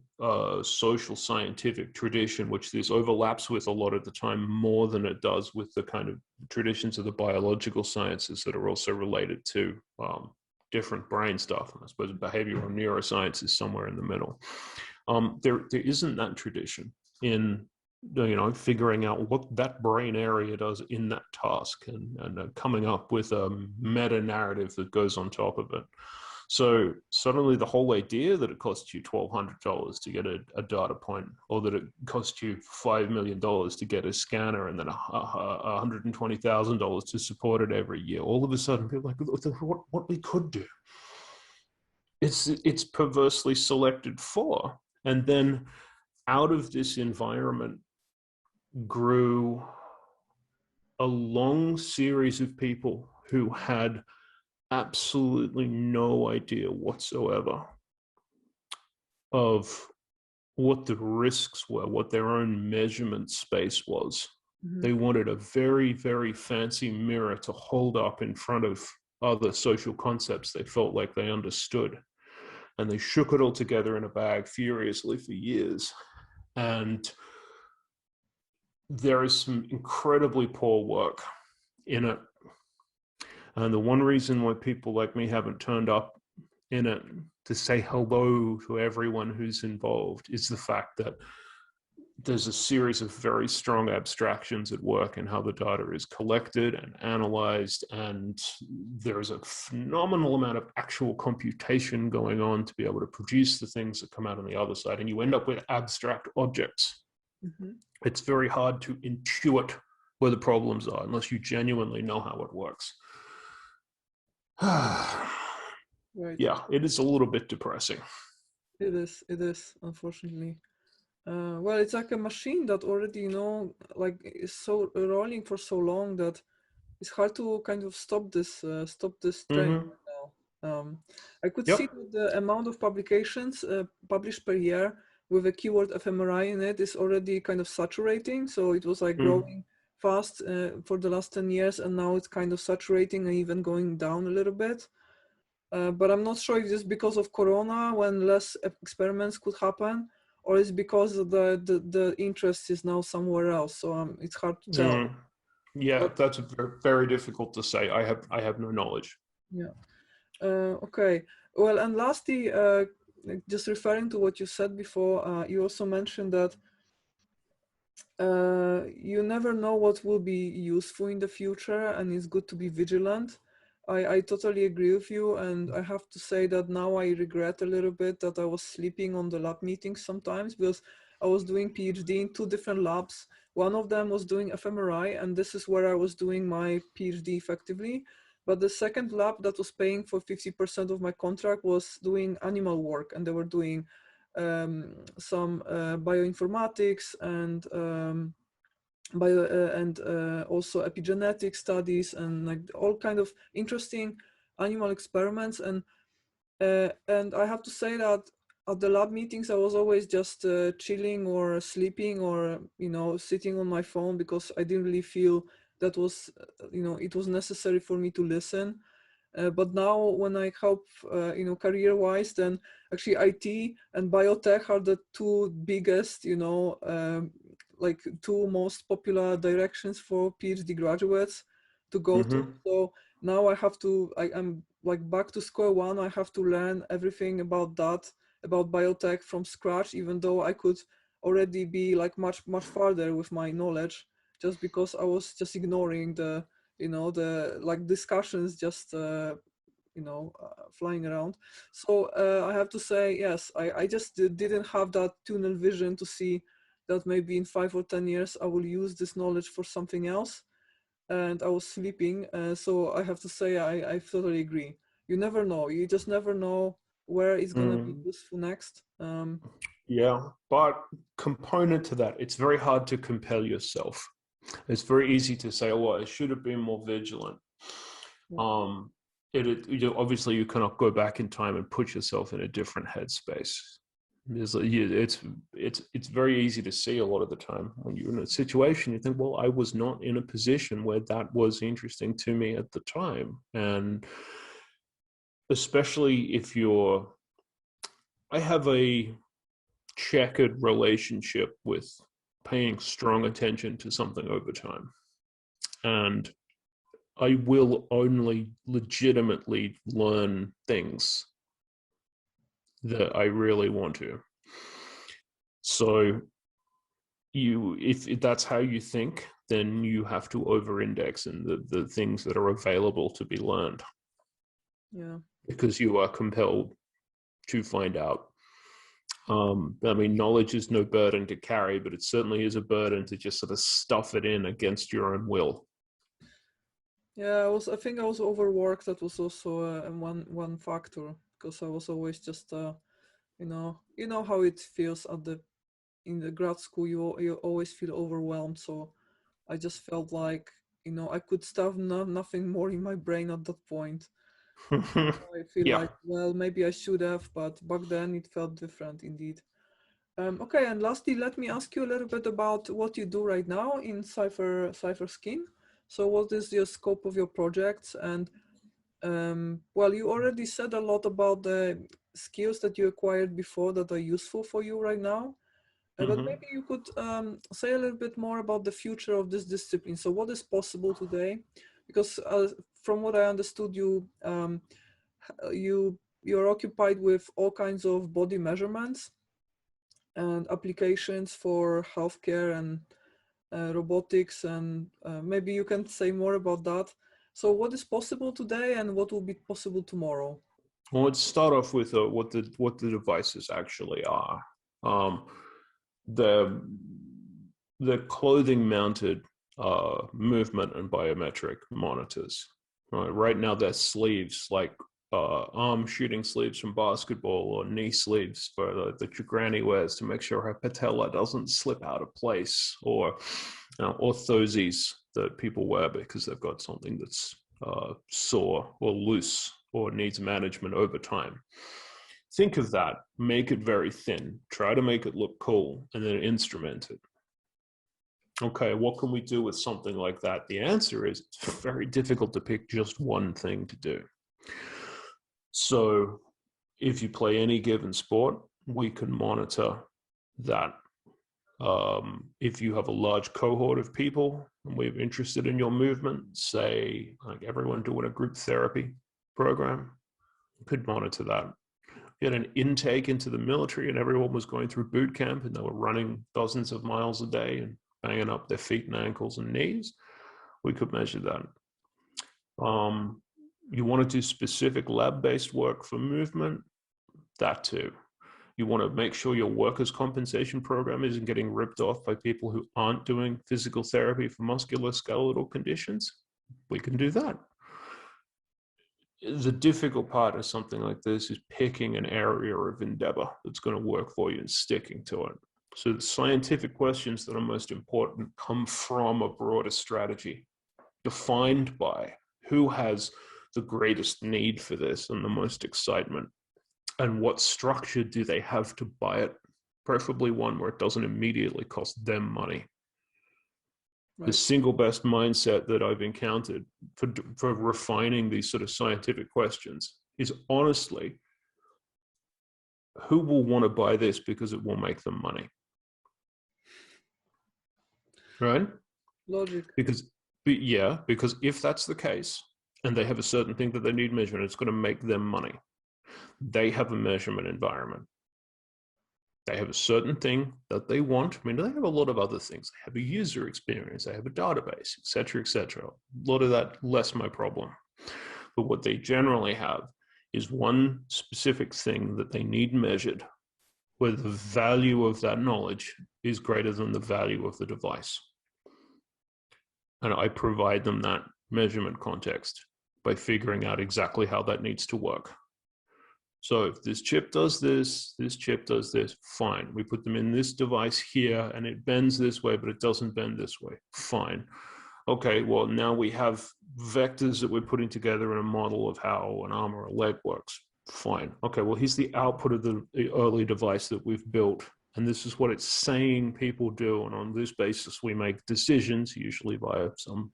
social scientific tradition, which this overlaps with a lot of the time more than it does with the kind of traditions of the biological sciences that are also related to different brain stuff. And I suppose behavioral neuroscience is somewhere in the middle. There isn't that tradition in figuring out what that brain area does in that task, and coming up with a meta narrative that goes on top of it. So suddenly the whole idea that it costs you $1,200 to get a data point, or that it costs you $5 million to get a scanner, and then $120,000 to support it every year, all of a sudden people are like, what we could do. It's perversely selected for. And then out of this environment grew a long series of people who had absolutely no idea whatsoever of what the risks were, what their own measurement space was. They wanted a very, very fancy mirror to hold up in front of other social concepts they felt like they understood. And they shook it all together in a bag furiously for years. And there is some incredibly poor work in it. And the one reason why people like me haven't turned up in it to say hello to everyone who's involved is the fact that there's a series of very strong abstractions at work in how the data is collected and analyzed, and there is a phenomenal amount of actual computation going on to be able to produce the things that come out on the other side, and you end up with abstract objects. It's very hard to intuit where the problems are unless you genuinely know how it works. Right. Yeah, it is a little bit depressing. It is, unfortunately. Well, it's like a machine that already, like, is so rolling for so long that it's hard to kind of stop this train right now. I could see that the amount of publications published per year with a keyword FMRI in it is already kind of saturating. So it was like growing fast for the last 10 years, and now it's kind of saturating and even going down a little bit. But I'm not sure if it's because of Corona, when less experiments could happen, or it's because of the interest is now somewhere else. So it's hard to tell. Yeah, that's very, very difficult to say. I have no knowledge. Yeah. Okay. Well, and lastly, just referring to what you said before, you also mentioned that you never know what will be useful in the future, and it's good to be vigilant. I totally agree with you, and I have to say that now I regret a little bit that I was sleeping on the lab meetings sometimes, because I was doing PhD in 2 different labs. One of them was doing FMRI, and this is where I was doing my PhD effectively. But the second lab that was paying for 50% of my contract was doing animal work, and they were doing some bioinformatics and also epigenetic studies and like all kind of interesting animal experiments. And I have to say that at the lab meetings I was always just chilling or sleeping or sitting on my phone, because I didn't really feel that was it was necessary for me to listen. But now when I help, career-wise, then actually IT and biotech are the 2 biggest, like 2 most popular directions for PhD graduates to go to. So now I'm like back to square one. I have to learn everything about that, about biotech from scratch, even though I could already be like much farther with my knowledge, just because I was just ignoring the like discussions just flying around. So I have to say, yes, I just didn't have that tunnel vision to see that maybe in 5 or 10 years I will use this knowledge for something else, and I was sleeping. So I have to say I totally agree. You never know. You just never know where it's gonna be useful next. Yeah, but component to that, it's very hard to compel yourself. It's very easy to say, "Oh, well, I should have been more vigilant." Yeah. Obviously you cannot go back in time and put yourself in a different headspace. It's very easy to see a lot of the time when you're in a situation you think, well, I was not in a position where that was interesting to me at the time. And especially if I have a checkered relationship with paying strong attention to something over time. And I will only legitimately learn things that I really want to. So if that's how you think, then you have to over-index in the things that are available to be learned. Yeah. Because you are compelled to find out. I mean, knowledge is no burden to carry, but it certainly is a burden to just sort of stuff it in against your own will. Yeah, I think I was overworked. That was also one factor, because I was always just how it feels in the grad school. You always feel overwhelmed. So I just felt like I could stuff nothing more in my brain at that point. I feel Yeah. like, well, maybe I should have, but back then it felt different indeed. Okay, and lastly, let me ask you a little bit about what you do right now in Cipher Skin. So what is the scope of your projects? And well, you already said a lot about the skills that you acquired before that are useful for you right now. But maybe you could say a little bit more about the future of this discipline. So what is possible today? Because from what I understood, you're occupied with all kinds of body measurements and applications for healthcare and robotics, and maybe you can say more about that. So what is possible today and what will be possible tomorrow? Well, let's start off with what the devices actually are. The clothing mounted movement and biometric monitors. Right now, they're sleeves, like arm shooting sleeves from basketball, or knee sleeves that your granny wears to make sure her patella doesn't slip out of place, or orthoses that people wear because they've got something that's sore or loose or needs management over time. Think of that, make it very thin, try to make it look cool, and then instrument it. Okay, what can we do with something like that? The answer is it's very difficult to pick just one thing to do. So if you play any given sport, we can monitor that If you have a large cohort of people and we're interested in your movement, say like everyone doing a group therapy program, could monitor that. You had an intake into the military and everyone was going through boot camp and they were running dozens of miles a day and banging up their feet and ankles and knees, we could measure that. You want to do specific lab-based work for movement, that too. You want to make sure your workers' compensation program isn't getting ripped off by people who aren't doing physical therapy for musculoskeletal conditions, we can do that. The difficult part of something like this is picking an area of endeavor that's going to work for you and sticking to it. So the scientific questions that are most important come from a broader strategy defined by who has the greatest need for this and the most excitement, and what structure do they have to buy it, preferably one where it doesn't immediately cost them money. Right. The single best mindset that I've encountered for refining these sort of scientific questions is honestly, who will want to buy this because it will make them money? Right? Logic. Because if that's the case, and they have a certain thing that they need measured, it's going to make them money. They have a measurement environment. They have a certain thing that they want. I mean, they have a lot of other things. They have a user experience. They have a database, et cetera, et cetera. A lot of that, less my problem. But what they generally have is one specific thing that they need measured, where the value of that knowledge is greater than the value of the device. And I provide them that measurement context by figuring out exactly how that needs to work. So if this chip does this chip does this, fine. We put them in this device here and it bends this way, but it doesn't bend this way, fine. Okay, well, now we have vectors that we're putting together in a model of how an arm or a leg works, fine. Okay, well, here's the output of the early device that we've built, and this is what it's saying people do, and on this basis we make decisions, usually via some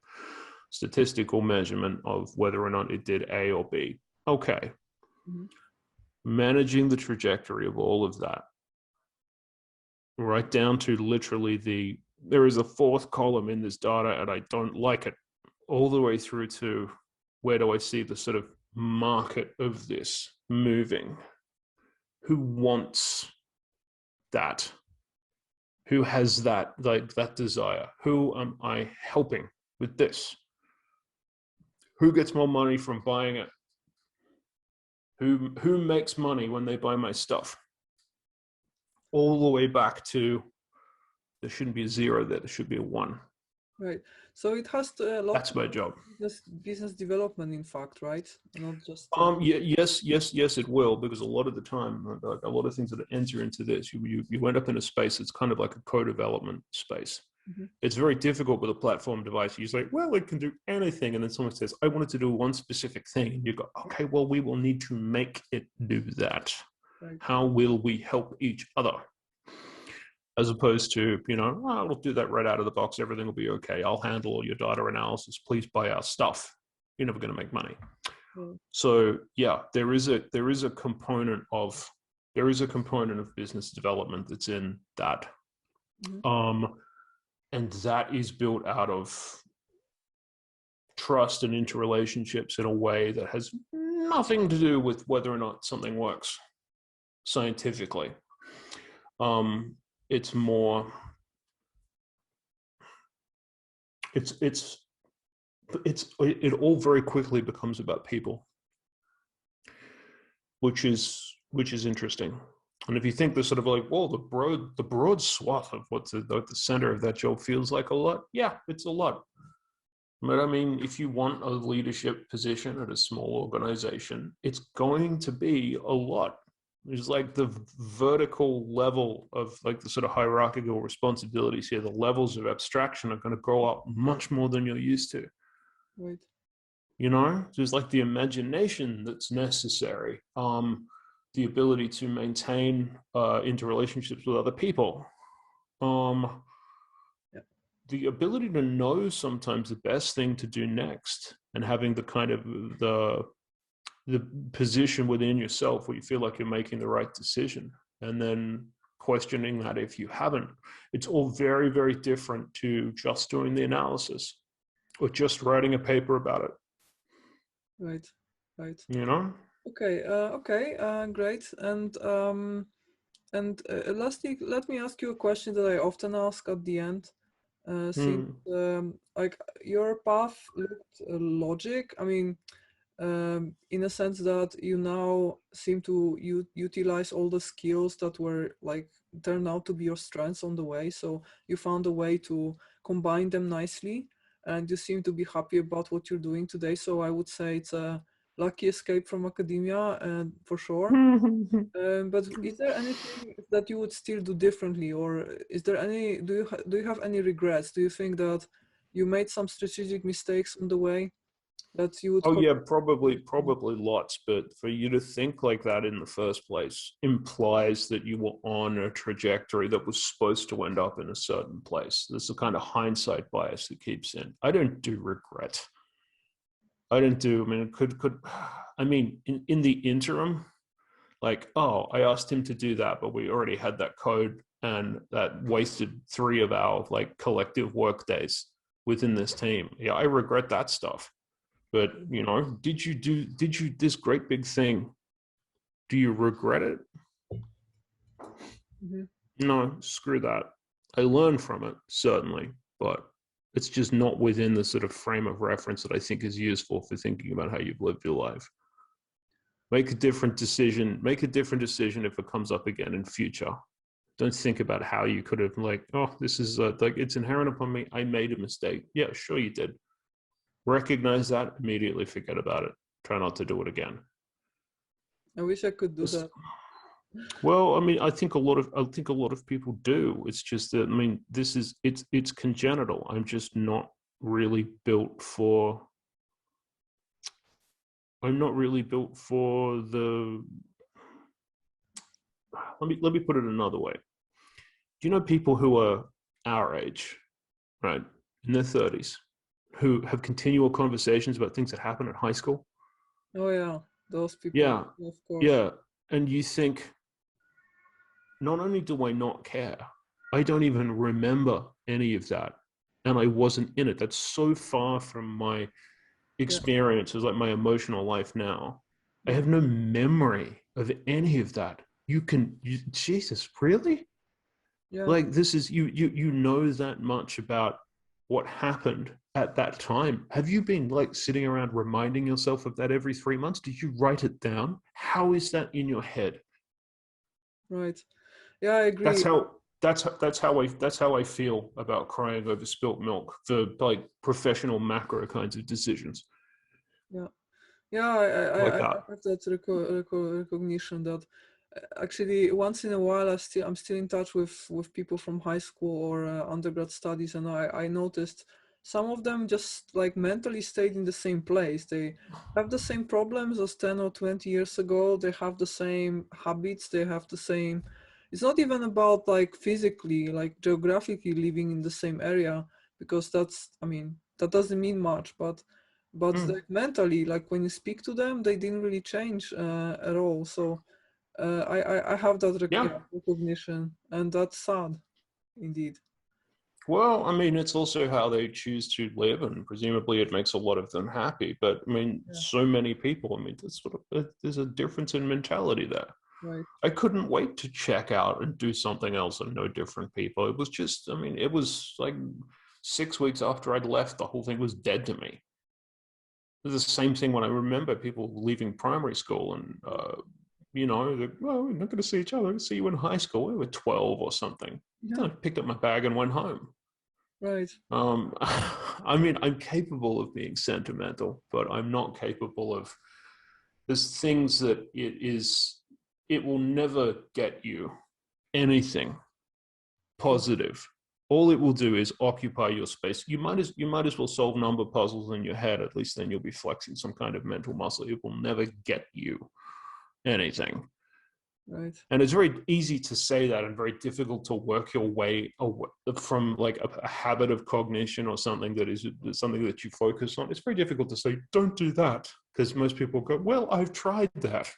statistical measurement of whether or not it did A or B. Okay. Mm-hmm. Managing the trajectory of all of that, right down to literally there is a fourth column in this data and I don't like it, all the way through to where do I see the sort of market of this moving? Who wants that? Who has that, like that desire? Who am I helping with this? Who gets more money from buying it? Who makes money when they buy my stuff? All the way back to, there shouldn't be a zero there, there should be a one. Right. So it has to a lot. That's my job. Business development, in fact, right? Not just. Yes, it will, because a lot of the time, a lot of things that enter into this, you end up in a space that's kind of like a co-development space. Mm-hmm. It's very difficult with a platform device. You're like, well, it can do anything. And then someone says, I wanted to do one specific thing. And you go, okay, well, we will need to make it do that. Right. How will we help each other? As opposed to, we'll do that right out of the box. Everything will be okay. I'll handle all your data analysis. Please buy our stuff. You're never going to make money. Mm. So yeah, there is a component of business development that's in that. Mm-hmm. And that is built out of trust and interrelationships in a way that has nothing to do with whether or not something works scientifically. It's more, it all very quickly becomes about people, which is interesting. And if you think the sort of like, well, the broad swath of what the center of that job feels like a lot, yeah, it's a lot. But I mean, if you want a leadership position at a small organization, it's going to be a lot. It's like the vertical level of like the sort of hierarchical responsibilities here, the levels of abstraction are going to go up much more than you're used to. Right. There's like the imagination that's necessary. The ability to maintain interrelationships with other people, the ability to know sometimes the best thing to do next, and having the kind of the position within yourself where you feel like you're making the right decision, and then questioning that if you haven't. It's all very, very different to just doing the analysis or just writing a paper about it. Right, right. You know? Okay, great. And lastly, let me ask you a question that I often ask at the end. Since like your path looked logic, I mean, in a sense that you now seem to utilize all the skills that were like turned out to be your strengths on the way. So you found a way to combine them nicely, and you seem to be happy about what you're doing today. So I would say it's a lucky escape from academia, and for sure. But is there anything that you would still do differently, or is there any? Do you have any regrets? Do you think that you made some strategic mistakes on the way that you would? Oh yeah, probably lots. But for you to think like that in the first place implies that you were on a trajectory that was supposed to end up in a certain place. There's a kind of hindsight bias that keeps in. I don't do regret. I didn't do. I mean, I mean, in the interim, like, oh, I asked him to do that, but we already had that code, and that wasted 3 of our like collective work days within this team. Yeah, I regret that stuff. But, you know, did you this great big thing? Do you regret it? No, screw that. I learned from it, certainly, but it's just not within the sort of frame of reference that I think is useful for thinking about how you've lived your life. Make a different decision if it comes up again in future. Don't think about how you could have like, oh, this is like, it's inherent upon me. I made a mistake. Yeah, sure you did. Recognize that, immediately forget about it. Try not to do it again. I wish I could do that. Well, I mean, I think a lot of people do. It's just that, I mean, it's congenital. I'm just not really built for. I'm not really built for the. Let me put it another way. Do you know people who are our age, right, in their 30s, who have continual conversations about things that happen at high school? Oh yeah, those people. Yeah, of course. yeah, and you think, not only do I not care, I don't even remember any of that, and I wasn't in it. That's so far from my experiences, like my emotional life now. I have no memory of any of that. Jesus, really? Yeah. Like, this is, you know that much about what happened at that time. Have you been like sitting around reminding yourself of that every 3 months? Did you write it down? How is that in your head? Right. Yeah, I agree. That's how I feel about crying over spilt milk for like professional macro kinds of decisions. Yeah. Yeah, I Like have that recognition that actually once in a while I'm still in touch with people from high school or undergrad studies, and I noticed some of them just like mentally stayed in the same place. They have the same problems as 10 or 20 years ago. They have the same habits. They have the same. It's not even about like physically, like geographically living in the same area, because that's, I mean, that doesn't mean much, but like mentally, like when you speak to them, they didn't really change at all. So I have that recognition, and that's sad, indeed. Well, I mean, it's also how they choose to live, and presumably it makes a lot of them happy. But I mean, so many people, I mean, there's a difference in mentality there. Right. I couldn't wait to check out and do something else and know different people. It was just, I mean, it was like 6 weeks after I'd left, the whole thing was dead to me. It was the same thing when I remember people leaving primary school and, you know, well, we're not going to see each other. We'll see you in high school. We were 12 or something. Yeah. I picked up my bag and went home. Right. I mean, I'm capable of being sentimental, but I'm not capable of, there's things that it will never get you anything positive. All it will do is occupy your space. You might as well solve number puzzles in your head. At least then you'll be flexing some kind of mental muscle. It will never get you anything. Right. And it's very easy to say that and very difficult to work your way away from like a habit of cognition or something that is something that you focus on. It's very difficult to say, don't do that, because most people go, well, I've tried that.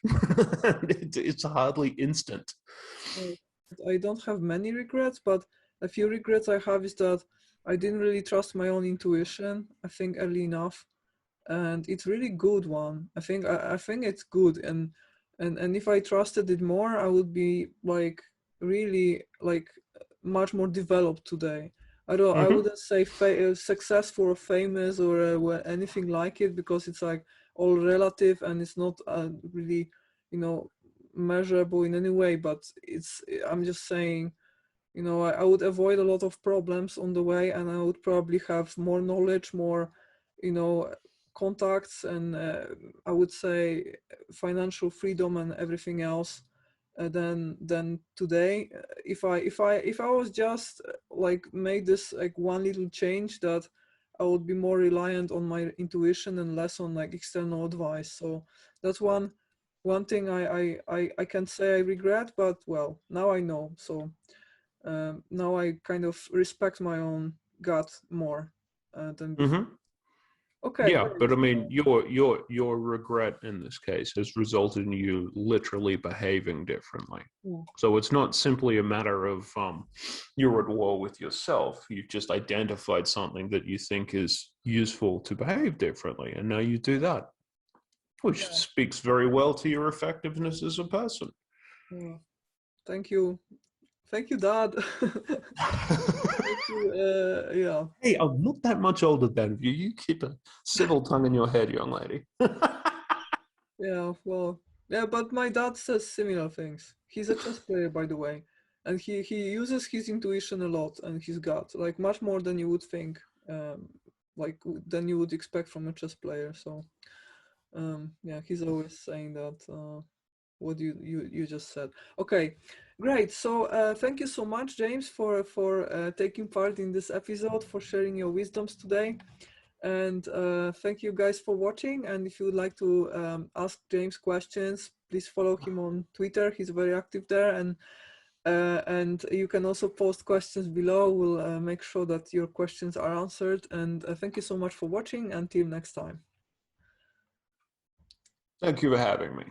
It's hardly instant. Right. I don't have many regrets, but a few regrets I have is that I didn't really trust my own intuition, I think, early enough. And it's really good one. I think it's good, and if I trusted it more, I would be like really like much more developed today. I Mm-hmm. wouldn't say successful or famous or anything like it, because it's like all relative and it's not really, you know, measurable in any way. But I'm just saying, you know, I would avoid a lot of problems on the way, and I would probably have more knowledge, more, you know, contacts, and I would say financial freedom and everything else than today. If I was just like made this like one little change, that I would be more reliant on my intuition and less on like external advice. So that's one thing I can say I regret, but well, now I know. So now I kind of respect my own gut more than before. Mm-hmm. Okay, Yeah, great. but I mean, your regret in this case has resulted in you literally behaving differently. Yeah. So it's not simply a matter of you're at war with yourself. You've just identified something that you think is useful to behave differently, and now you do that, which Yeah. speaks very well to your effectiveness as a person. Yeah. Thank you. Thank you, Dad. Thank you. Yeah. Hey, I'm not that much older than you. You keep a civil tongue in your head, young lady. Yeah. Well. Yeah. But my dad says similar things. He's a chess player, by the way, and he uses his intuition a lot and his gut, like much more than you would think, like than you would expect from a chess player. So, yeah, he's always saying that. What you just said. Okay, great. So thank you so much, James, for taking part in this episode, for sharing your wisdoms today, and thank you guys for watching. And if you would like to ask James questions, please follow him on Twitter. He's very active there, and you can also post questions below. We'll make sure that your questions are answered. And thank you so much for watching. Until next time. Thank you for having me.